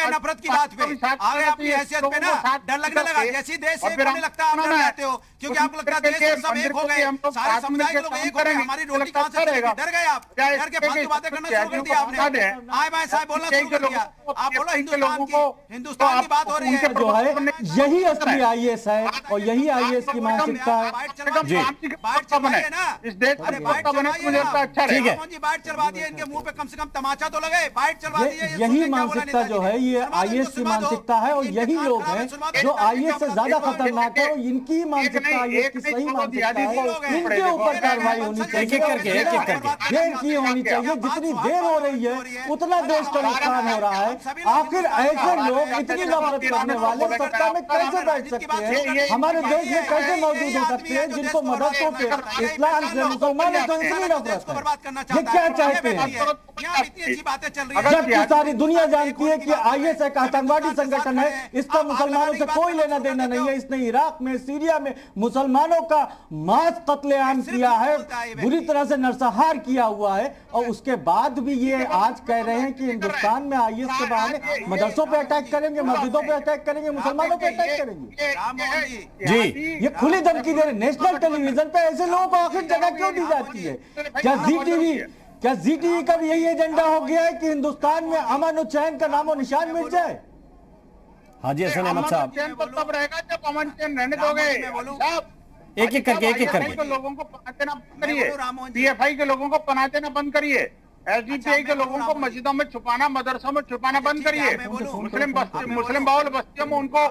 नफरत की बात पे आ गए। अपनी हैसियत पे ना डर लगने लगा। जैसी देश एक होने लगता है आप डर जाते हो, क्योंकि आपको लगता है देश सब एक हो गए, सारे समुदाय के लोग एक हो गए, हमारी रोटी कहां से चलेगी? डर गए आप, डर के फालतू बातें करना शुरू कर दिया आपने। आए बाएं साहब बोलना शुरू कर दिया। आप बोलो हिंदुस्तान की बात हो रही है। जो है यही असली आईएस है और यही आईएस की मानसिकता है। ठीक है, बाइट चलवा दिए इनके मुंह पे, कम से कम तमाचा तो लगे। बाइट चलवा दिए। यही मानसिकता जो है ये आईएस की मानसिकता है और यही लोग हैं जो आईएस से ज्यादा खतरनाक है। इनकी मानसिकता आईएस की सही मानसिकता है। इनके ऊपर कार्रवाई होनी चाहिए, देर की होनी चाहिए। जितनी देर हो रही है उतना देश का नुकसान हो रहा है। आखिर ऐसे लोग इतनी नफरत करने वाले सत्ता में कैसे बैठ सकते हैं? हमारे देश में कैसे मौजूद हो सकते हैं जिनको मदरसों पे इस्लाम से, मुसलमानों से इतनी नफरत है? ये क्या चाहते हैं? जबकि सारी दुनिया जानती है कि आईएस एक आतंकवादी संगठन है, इसका मुसलमानों से कोई लेना देना नहीं है। इसने इराक में, सीरिया में मुसलमानों का मास कत्लेआम किया है, बुरी तरह से नरसंहार किया हुआ है। और उसके बाद भी ये आज कह रहे हैं कि हिंदुस्तान में आईएस के बहाने मदरसों पे अटैक करेंगे, मस्जिदों पे अटैक करेंगे, मुसलमानों पे अटैक करेंगे। जी, ये खुली धमकी दे रहे। नेशनल टेलीविजन पे ऐसे लोगों को आखिर जगह क्यों दी जाती है? क्या जी टीवी का भी यही एजेंडा हो गया है कि हिंदुस्तान में अमन और चैन का नामो निशान मिट जाए? हाजी हसन अहमद साहब, चैन तो तब रहेगा जब अमन चैन रहने दोगे। एक एक करके PFI के लोगों को पनाह देना बंद करिए, PFI के लोगों को पनाह देना बंद करिए, SDPI के लोगों को मस्जिदों में छुपाना, मदरसों में छुपाना बंद करिए, मुस्लिम बाहुल बस्तियों में उनको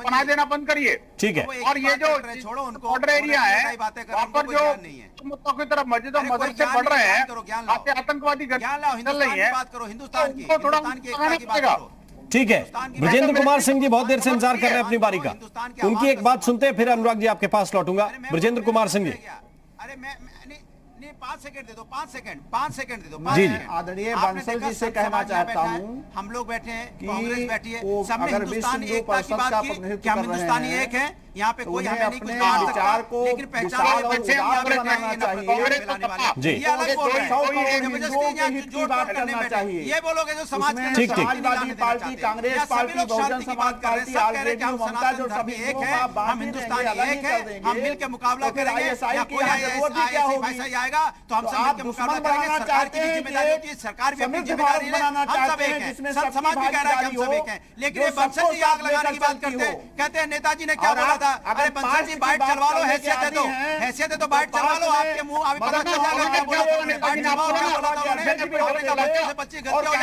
पनाह देना बंद करिए। ठीक है। और ये जो बॉर्डर एरिया है वहाँ पर जो मुद्दों की तरफ मस्जिदों मदरसे बढ़ रहे हैं, आतंकवादी चल रही है, उनको थोड़ा पड़ेगा। ठीक है, ब्रजेंद्र कुमार सिंह जी बहुत देर से इंतजार कर रहे हैं अपनी बारी का, उनकी एक बात सुनते हैं, फिर अनुराग जी आपके पास लौटूंगा। ब्रजेंद्र कुमार सिंह जी। अरे मैं 5 सेकंड दे दो, 5 सेकंड दे दो। जी आदरणीय बंसल जी से कहना चाहता हूँ, हम लोग बैठे हैं, कि कांग्रेस बैठी है, वो सबने अगर हिंदुस्तान विश्व एकता की बात की कि हम हिंदुस्तानी एक हैं, यहाँ पे कोई हमें नहीं कुछ कहा विचार को लेकिन पहचान विशाल और उदार बनाना चाहिए। जी। ये अलग बोल रहे हैं, हिंदुओं के हित की बात करना चाहिए। ये बोलोगे जो समाज के ठीक, ठीक। Samajwadi party, Congress party, Bahujan Samaj party, RJD, ममता जो सभी एक है, हम हिंदुस्तानी एक है, हम मिलकर मुकाबला करेंगे, या कोई ऐसा आएगा तो हम सब मिलकर मुकाबला करेंगे। सरकार की भी जिम्मेदारी होती है, सरकार भी अपनी जिम्मेदारी है, हम सब एक हैं, सब समाज भी कह रहा है कि हम सब एक हैं। लेकिन ये बंसल जी आग लगाने की बात करते हैं, कहते हैं नेताजी ने क्या बोला था, अरे बंसल जी बाइट चलवा लो, हैसियत है तो बाइट चलवा लो, आपके मुंह अभी पता चल जाएगा क्या बोला था उन्होंने, बाइट चलवाओ क्या बोला था उन्होंने, 25 से 25 गलतियां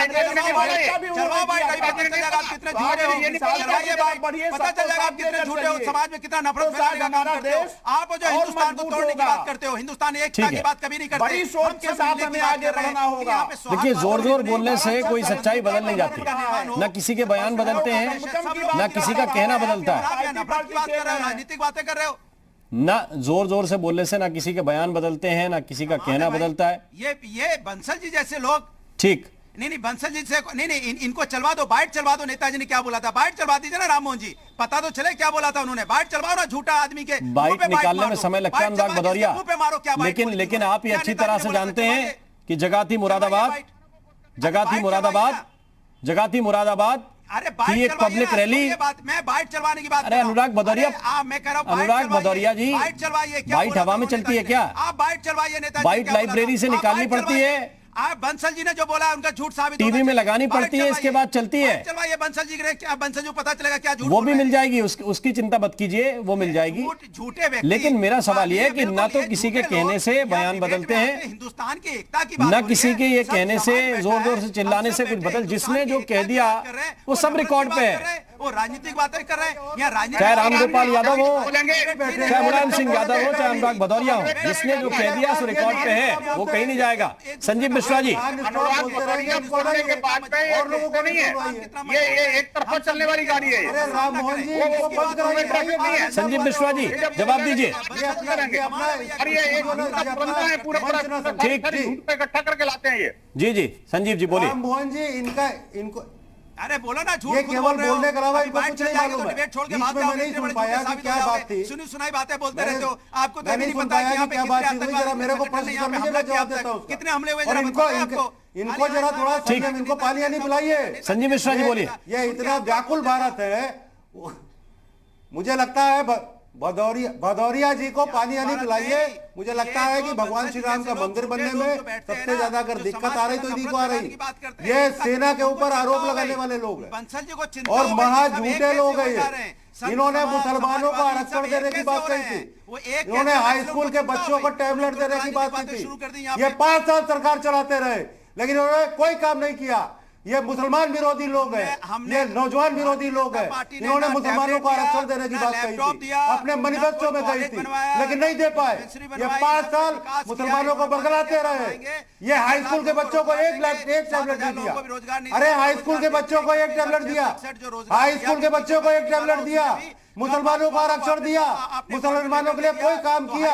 चलवाओ बाइट, अभी पता चल जाएगा आप कितने झूठे हो, चलवाइए बाइट, पता चल जाएगा आप कितने झूठे हो, समाज में कितना नफरत फैलाने का काम करते हो आप, जो हिंदुस्तान को तोड़ने की बात करते हो, हिंदुस्तान एकता की बात कभी नहीं करते। बड़ी सोच के साथ हमें आगे बढ़ना होगा। देखिए, जोर जोर बोलने से कोई सच्चाई बदल नहीं जाती, न किसी के बयान बदलते हैं, न किसी का कहना बदलता है। राजनीतिक बातें कर रहे हो, ना जोर जोर से बोलने से ना किसी के बयान बदलते हैं, ना किसी का कहना बदलता है। ये बंसल जी जैसे लोग, ठीक, नहीं बंसल जी से नहीं, इनको चलवा दो, बाइट चलवा दो। नेताजी ने क्या बोला था, बाइट चलवा दीजिए ना राम मोहन जी, पता तो चले क्या बोला था उन्होंने, बाइट चलवाओ ना, झूठा आदमी के बाइट निकालने में समय लगता है अनुराग भदौरिया, लेकिन आप ये अच्छी तरह से जानते हैं कि जगाती मुरादाबाद अरे की एक पब्लिक रैली, मैं बाइट चलवाने की बात, अरे अनुराग भदौरिया, मैं कह रहा हूं अनुराग भदौरिया जी, बाइट चलवाइए, बाइट हवा में चलती है क्या? आप बाइट चलवाइए, नेताजी बाइट लाइब्रेरी से निकालनी पड़ती है, आप बंसल जी ने जो बोला उनका झूठ साबित टीवी में लगानी पड़ती है, इसके बाद चलती है। चलवाइए बंसल जी ने, क्या बंसल जी पता चलेगा क्या झूठ, वो भी मिल जाएगी, उसकी चिंता मत कीजिए, वो मिल जाएगी। झूठे व्यक्ति, लेकिन मेरा सवाल यह है कि ना तो किसी के कहने से बयान बदलते हैं, हिंदुस्तान की एकता की बात, ना किसी के ये कहने से जोर जोर से चिल्लाने से कुछ बदल, जिसने जो कह दिया वो सब रिकॉर्ड पे है। वो राजनीतिक बातें कर रहे हैं या राजनीतिक, चाहे रामगोपाल यादव हो, चाहे मुलायम सिंह यादव हो, चाहे अनुराग भदौरिया हो, जिसने जो कह दिया सो रिकॉर्ड पे है, वो कहीं नहीं जाएगा। संजीव बिश्वा जी, के बाद में और लोगों को नहीं है, ये एक तरफा चलने वाली गाड़ी है। संजीव बिश्वा जी जवाब दीजिए। ठीक, इकट्ठा करके लाते हैं ये। जी संजीव जी बोलिए। मोहन जी, इनको अरे बोलो ना, झूठ ये केवल बोलने के अलावा इनको कुछ नहीं मालूम है। डिबेट छोड़ के बीच भाग में जाओ, मैं नहीं सुन पाया कि क्या बात थी, सुनी सुनाई बातें बोलते रहते हो, आपको तो मैं नहीं नहीं सुन पता पाया कि यहाँ कि पे क्या बात थी, कितने जरा मेरे को प्रश्न यहाँ पे करने हमला का जवाब किया देता हूँ, कितने हमले हुए, और जरा इनको बताओ आपको। इनको जरा थोड़ा संयम, इनको पानी नहीं पिलाइए। संजीव मिश्रा जी बोलिए। ये इतना व्याकुल भारत है, मुझे लगता है भदौरिया जी को पानी नहीं पिलाइए। मुझे लगता है कि भगवान श्री राम का मंदिर बनने में सबसे ज्यादा अगर दिक्कत आ रही तो इन्हीं को आ रही। ये सेना के ऊपर आरोप लगाने वाले लोग हैं और महा झूठे लोग हैं ये। इन्होंने मुसलमानों को आरक्षण देने की बात कही थी, इन्होंने हाई स्कूल के बच्चों को टैबलेट देने की बात की थी। ये 5 साल सरकार चलाते रहे, लेकिन इन्होंने कोई काम नहीं किया। ये मुसलमान विरोधी लोग हैं, ये नौजवान विरोधी लोग हैं। इन्होंने मुसलमानों को आरक्षण देने की बात कही थी, अपने मैनिफेस्टो में कही थी, लेकिन नहीं दे पाए। ये 5 साल मुसलमानों को बरगलाते रहे। ये हाई स्कूल के बच्चों को एक टैबलेट नहीं दिया। अरे हाई स्कूल के बच्चों को एक टैबलेट दिया, हाई स्कूल के बच्चों को एक टैबलेट दिया, मुसलमानों को आरक्षण दिया, मुसलमानों के लिए कोई काम किया।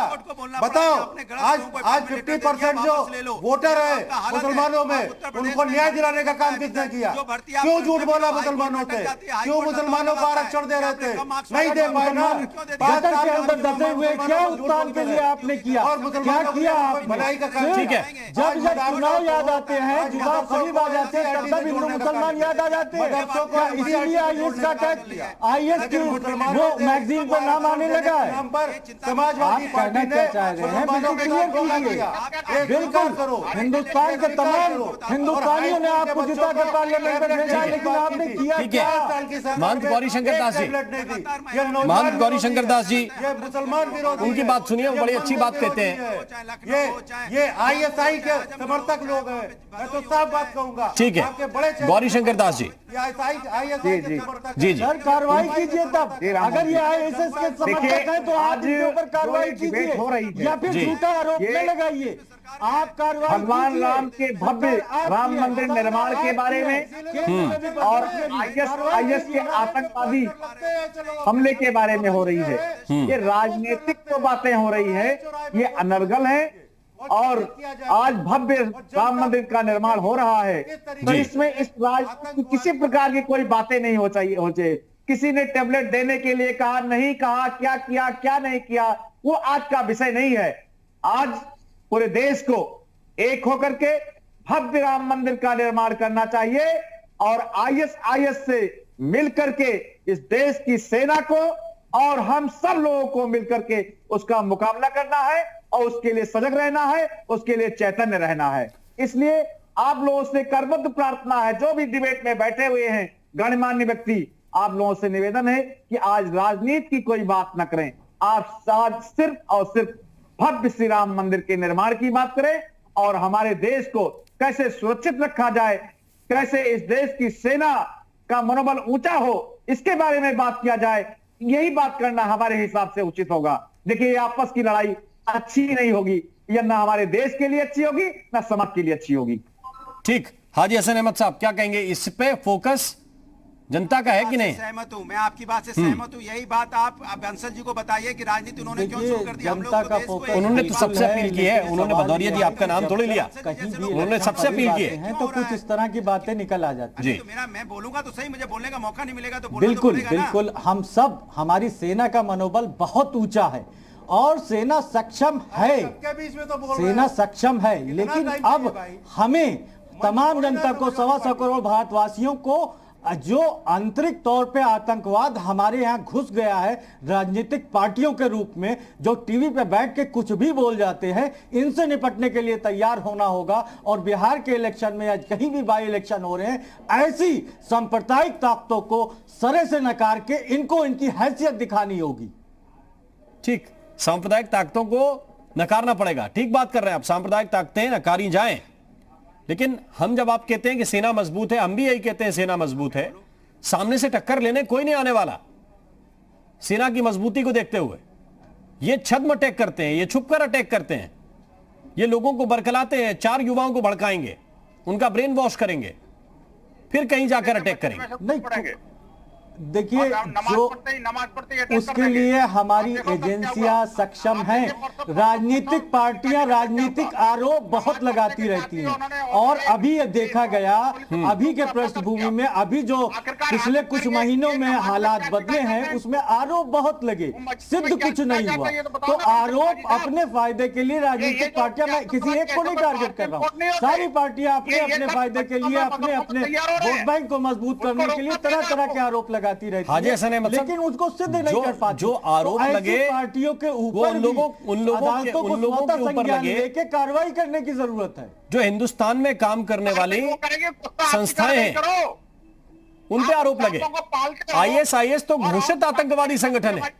बताओ, आज 50% जो वोटर है मुसलमानों में, उनको न्याय दिलाने का काम किसने किया? क्यों झूठ बोला मुसलमानों से? क्यों मुसलमानों को आरक्षण दे रहे थे? नहीं दे पाए ना। 5 साल के अंदर दसे हुए क्या उत्थान के लिए आपने किया और मुसलमानों क्या किया भलाई का काम? ठीक है, जब चुनाव याद आते हैं, चुनाव करीब आ जाते हैं, तब हिंदू मुसलमान याद आ जाते हैं। इसीलिए आईएएस का टैक्स, आईएएस की वो मैगजीन पर नाम आने लगा है। समाजवादी आप कहना क्या चाह रहे हैं, बिल्कुल क्लियर कीजिए। बिल्कुल हिंदुस्तान के तमाम हिंदुस्तानियों ने आपको जिता कर पार्लियामेंट में भेजा, लेकिन आपने किया ठीक है। महंत गौरी शंकर दास जी, महंत गौरी शंकर दास जी, मुसलमान विरोधी, उनकी बात सुनिए, वो बड़ी अच्छी बात कहते हैं। ये आईएसआई के समर्थक लोग हैं, मैं तो साफ बात कहूंगा। ठीक है, गौरी शंकर दास जी, जी जी, सर कार्रवाई कीजिए तब। अगर ये आईएसएस के समर्थक हैं तो आप इनके ऊपर कार्रवाई कीजिए या फिर झूठा आरोप न लगाइए। आप कार्रवाई भगवान राम के भव्य राम मंदिर निर्माण के बारे में और आईएस के आतंकवादी हमले के बारे में हो रही है। ये राजनीतिक तो बातें हो रही है, ये अनर्गल है। और आज भव्य राम मंदिर का निर्माण हो रहा है, तो इसमें इस राजनीति की किसी प्रकार की कोई बातें नहीं हो चाहिए। किसी ने टेबलेट देने के लिए कहा, नहीं कहा, क्या किया क्या नहीं किया, वो आज का विषय नहीं है। आज पूरे देश को एक होकर के भव्य राम मंदिर का निर्माण करना चाहिए और आईएस से मिलकर के इस देश की सेना को और हम सब लोगों को मिलकर के उसका मुकाबला करना है और उसके लिए सजग रहना है, उसके लिए चैतन्य रहना है। इसलिए आप लोगों से करबद्ध प्रार्थना है, जो भी डिबेट में बैठे हुए हैं गणमान्य व्यक्ति, आप लोगों से निवेदन है कि आज राजनीति की कोई बात न करें। आप आज सिर्फ और सिर्फ भव्य श्री राम मंदिर के निर्माण की बात करें और हमारे देश को कैसे सुरक्षित रखा जाए, कैसे इस देश की सेना का मनोबल ऊंचा हो, इसके बारे में बात किया जाए। यही बात करना हमारे हिसाब से उचित होगा। देखिए, ये आपस की लड़ाई अच्छी नहीं होगी, यह ना हमारे देश के लिए अच्छी होगी ना समाज के लिए अच्छी होगी। ठीक, हाजी हसन अहमद साहब क्या कहेंगे? इस पे फोकस जनता का है कि नहीं? सहमत हूं, मैं आपकी बात से सहमत हूं। यही बात आप बंसल जी को बताइए कि राजनीति उन्होंने क्यों शुरू कर दी। जनता का फोकस उन्होंने तो सबसे अपील की है, उन्होंने भदौरिया जी आपका नाम थोड़ी लिया, उन्होंने सबसे अपील की है, तो कुछ इस तरह की बातें निकल आ जाती है। तो मैं बोलूंगा तो सही, मुझे बोलने का मौका नहीं मिलेगा तो बिल्कुल बिल्कुल। हम सब, हमारी सेना का मनोबल बहुत ऊंचा है और सेना सक्षम है, सेना सक्षम है, लेकिन अब हमें तमाम जनता को, 125 करोड़ भारतवासियों को, जो आंतरिक तौर पे आतंकवाद हमारे यहाँ घुस गया है राजनीतिक पार्टियों के रूप में, जो टीवी पे बैठ के कुछ भी बोल जाते हैं, इनसे निपटने के लिए तैयार होना होगा। और बिहार के इलेक्शन में आज कहीं भी बाई इलेक्शन हो रहे हैं, ऐसी सांप्रदायिक ताकतों को सरे से नकार के इनको इनकी हैसियत दिखानी होगी। ठीक, सांप्रदायिक ताकतों को नकारना पड़ेगा। ठीक बात कर रहे हैं आप, सांप्रदायिक ताकतें नकारी जाएं, लेकिन हम जब आप कहते हैं कि सेना मजबूत है, हम भी यही कहते हैं सेना मजबूत है। सामने से टक्कर लेने कोई नहीं आने वाला सेना की मजबूती को देखते हुए। ये छद्म अटैक करते हैं, ये छुपकर अटैक करते हैं, ये लोगों को बरकलाते हैं, 4 युवाओं को भड़काएंगे, उनका ब्रेन वॉश करेंगे, फिर कहीं जाकर अटैक करेंगे। नहीं, देखिए, जो उसके लिए हमारी एजेंसियां सक्षम हैं। राजनीतिक पार्टियां राजनीतिक आरोप बहुत लगाती रहती हैं और अभी ये देखा गया, अभी के पृष्ठभूमि में, अभी जो पिछले कुछ महीनों में हालात बदले हैं, उसमें आरोप बहुत लगे, सिद्ध कुछ नहीं हुआ। तो आरोप अपने फायदे के लिए राजनीतिक पार्टियां, मैं किसी एक को नहीं टारगेट कर रहा हूं, सारी पार्टियां अपने अपने फायदे के लिए, अपने अपने वोट बैंक को मजबूत करने के लिए तरह तरह के आरोप लगाती रहती है, लेकिन उसको सिद्ध नहीं कर पाती। जो आरोप लगे पार्टियों के ऊपर उन लोगों के ऊपर लगे, के कार्रवाई करने की जरूरत है। जो हिंदुस्तान में काम करने वाली संस्थाएं हैं उन पे आरोप लगे। आईएस तो घोषित आतंकवादी संगठन है।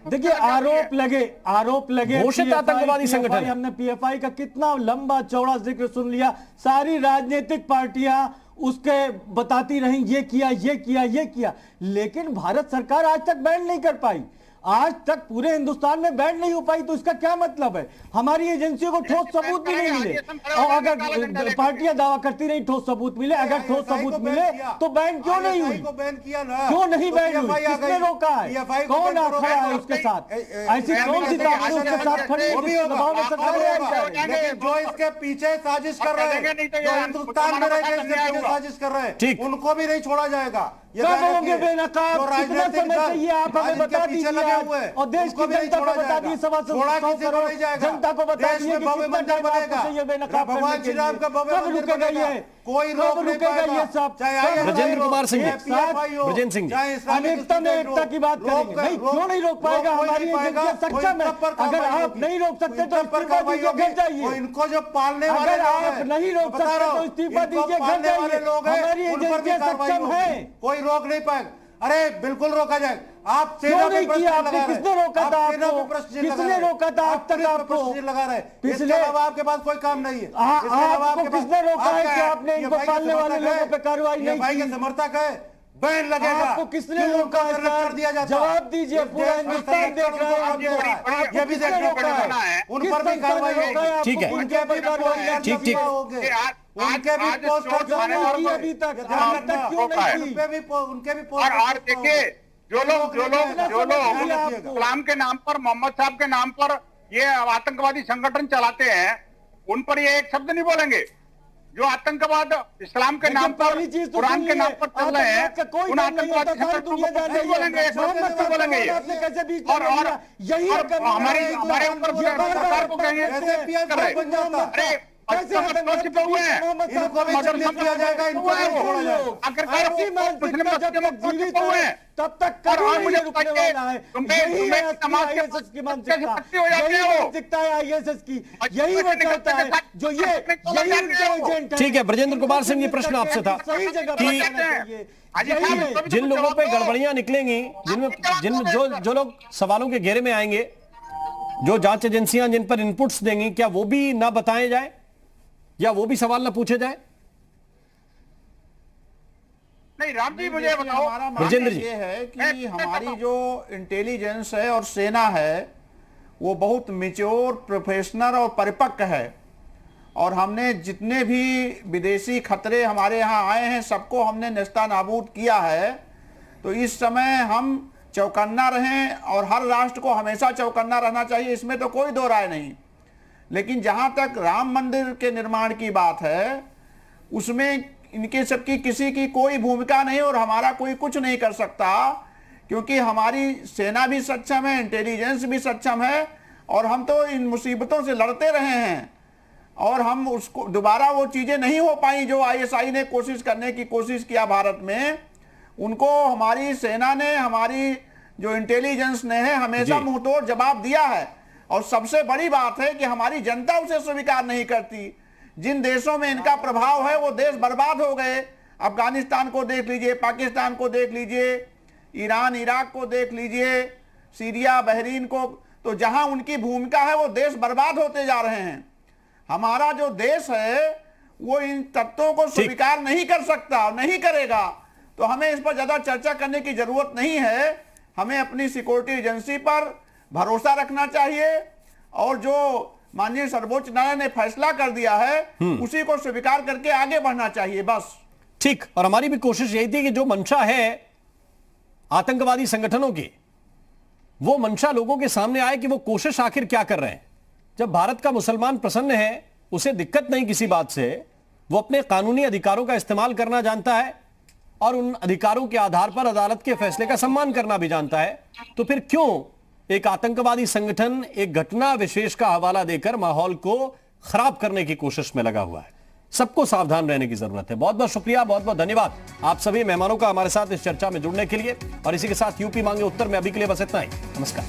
देखिए, आरोप लगे घोषित आतंकवादी संगठन। हमने पीएफआई का कितना लंबा चौड़ा जिक्र सुन लिया, सारी राजनीतिक पार्टियां उसके बताती रही, ये किया, लेकिन भारत सरकार आज तक बैन नहीं कर पाई, आज तक पूरे हिंदुस्तान में बैन नहीं हो पाई। तो इसका क्या मतलब है? हमारी एजेंसियों को ठोस सबूत भी नहीं मिले, और अगर पार्टियां दावा करती रही ठोस सबूत मिले, अगर ठोस सबूत मिले तो बैन क्यों नहीं हुई? क्यों नहीं बैन हुई? किसने रोका है? कौन खड़ा है उसके साथ? ऐसी कौन सी ताकतें उसके साथ खड़ी है जिसके दबाव में सरकार जो इसके पीछे साजिश कर रहे हैं, जो हिंदुस्तान में रहकर इसके पीछे साजिश कर रहे हैं, उनको भी नहीं छोड़ा जाएगा। कब होंगे बेनकाब? कितना समय चाहिए? आप हमें बता दीजिए और देश की जनता को बता दिए, 125 करोड़ जनता को बता दिए कि कितना टाइम आपको चाहिए बेनकाब करने के लिए। कब रुकेगा ये? कोई कब रोक नहीं रुकेगा पाएगा। ये सब? चाहे ISI ब्रजेंद्र हो, कुमार सिंह जी, चाहे PFI हो, ब्रजेंद्र सिंह जी, चाहे इस्लामिक अनेकता में स्टेट हो, एकता की बात करेंगे। नहीं, क्यों नहीं रोक पाएगा? कोई हमारी नहीं पाएगा, एजेंसियां कोई सक्षम है। इन पर अगर कार्रवाई आप होगी, नहीं रोक सकते इन तो पर इस्तीफा कार्रवाई दीजिए, होगी। घर जाइए। वो इनको जो पालने वाले अगर लोग आप हैं, नहीं रोक बता सकते रहा तो हूं, इस्तीफा इनको दीजिए, घर पालने जाइए। वाले लोग हैं, हमारी उन पर भी एजेंसियां कार्रवाई सक्षम होगी। हैं। कोई रोक नहीं पाएगा। अरे बिल्कुल रोका जाए। आप क्यों सेना पे नहीं प्रश्न किया? लगा आपने रहे हैं। किसने रोका था आप सेना आपको? पे प्रश्न किसने लगा रहे हैं। रोका था आज आप तक पुलिस पे आपको? प्रश्न लगा रहे हैं। इसके पिछले- अलावा आपके पास कोई काम नहीं है। हाँ, इसके अलावा आपको आपके पास- किसने रोका है क्या कि आपने ये इनको भाई के पालने वाले समर्थक है? लोगों पे कार्रवाई ये नहीं भाई की? के समर्थक है। बैन लगेगा। आपको किसने क्यों रोका है उनको सर? कर दिया जाता? जवाब दीजिए। ये पूरा देश का हिंदुस्तान संरक्षण देख रहा है उनको आपको। करना है। आपको ये भी किसने देखना रोका है? पड़ेगा। उन किस पर भी संस्था ने कार्रवाई रोका है? होगी। ठीक है। आपको उनके पर कार्रवाई नहीं की? ठीक, ठीक। उनके भी पोस्ट क्यों नहीं की अभी तक? अभी तक क्यों नहीं की? उनके भी और देखिए जो लोग इस्लाम के नाम पर, मोहम्मद साहब के नाम पर ये आतंकवादी संगठन चलाते हैं, उन पर ये एक शब्द नहीं बोलेंगे। जो आतंकवाद इस्लाम के नाम पर, पहली चीज तो कुरान के नाम पर चल रहे हैं, का कोई उन नाम नहीं होता, आतंकवादी सारी दुनिया संगठनों जान को रही नहीं बोलेंगे, है। एक शब्द नहीं बोलेंगे ये। आपने कैसे बीच में और यही हमारे ऊपर सरकार को कहेंगे अरे कैसे छिपे हुए हैं, इनको भी चलने दिया जाएगा, इनको भी छोड़ा जाएगा। आखिरकार मुस्लिम बच्चे लोग जीवित छिपे हुए है हैं। तब तक और कभी मुझे नहीं रुकने बताइए, वाला है। तुम्हें यही है समाज के ISS की मानसिकता, कैसे हो जाते यही हो? मानसिकता है ISS की, यही वो चाहता है, जो ये यही उनका एजेंट है। ठीक है, ब्रजेंद्र कुमार सिंह जी, प्रश्न आपसे था सही जगह कि पर जाना चाहिए। यही है। जिन लोगों पे गड़बड़ियां निकलेंगी, जो लोग सवालों के घेरे में आएंगे, जो जांच एजेंसियां जिन पर इनपुट्स देंगी, क्या वो भी ना बताए जाए या वो भी सवाल ना पूछे जाए? नहीं राम जी मुझे बताओ। हमारा ब्रजेंद्र मानना जी। ये है कि हमारी जो इंटेलिजेंस है और सेना है वो बहुत मैच्योर, प्रोफेशनल और परिपक्व है। और हमने जितने भी विदेशी खतरे हमारे यहाँ आए हैं सबको हमने नेस्तानाबूद किया है। तो इस समय हम चौकन्ना रहें और हर राष्ट्र को हमेशा चौकन्ना रहना चाहिए, इसमें तो कोई दो राय नहीं। लेकिन जहाँ तक राम मंदिर के निर्माण की बात है उसमें इनके सबकी किसी की कोई भूमिका नहीं और हमारा कोई कुछ नहीं कर सकता, क्योंकि हमारी सेना भी सक्षम है, इंटेलिजेंस भी सक्षम है और हम तो इन मुसीबतों से लड़ते रहे हैं। और हम उसको दोबारा वो चीज़ें नहीं हो पाई जो ISI ने कोशिश करने की कोशिश किया भारत में, उनको हमारी सेना ने, हमारी जो इंटेलिजेंस ने है हमेशा मुंहतोड़ जवाब दिया है। और सबसे बड़ी बात है कि हमारी जनता उसे स्वीकार नहीं करती। जिन देशों में इनका प्रभाव है वो देश बर्बाद हो गए। अफगानिस्तान को देख लीजिए, पाकिस्तान को देख लीजिए, ईरान इराक को देख लीजिए, सीरिया बहरीन को, तो जहां उनकी भूमिका है वो देश बर्बाद होते जा रहे हैं। हमारा जो देश है वो इन तत्वों को स्वीकार नहीं कर सकता और नहीं करेगा। तो हमें इस पर ज्यादा चर्चा करने की जरूरत नहीं है। हमें अपनी सिक्योरिटी एजेंसी पर भरोसा रखना चाहिए और जो माननीय सर्वोच्च न्यायालय ने फैसला कर दिया है उसी को स्वीकार करके आगे बढ़ना चाहिए, बस। ठीक, और हमारी भी कोशिश यही थी कि जो मंशा है आतंकवादी संगठनों की, वो मंशा लोगों के सामने आए कि वो कोशिश आखिर क्या कर रहे हैं। जब भारत का मुसलमान प्रसन्न है, उसे दिक्कत नहीं किसी बात से, वो अपने कानूनी अधिकारों का इस्तेमाल करना जानता है और उन अधिकारों के आधार पर अदालत के फैसले का सम्मान करना भी जानता है, तो फिर क्यों एक आतंकवादी संगठन एक घटना विशेष का हवाला देकर माहौल को खराब करने की कोशिश में लगा हुआ है? सबको सावधान रहने की जरूरत है। बहुत बहुत शुक्रिया, बहुत बहुत धन्यवाद आप सभी मेहमानों का हमारे साथ इस चर्चा में जुड़ने के लिए। और इसी के साथ यूपी मांगे उत्तर में अभी के लिए बस इतना ही। नमस्कार।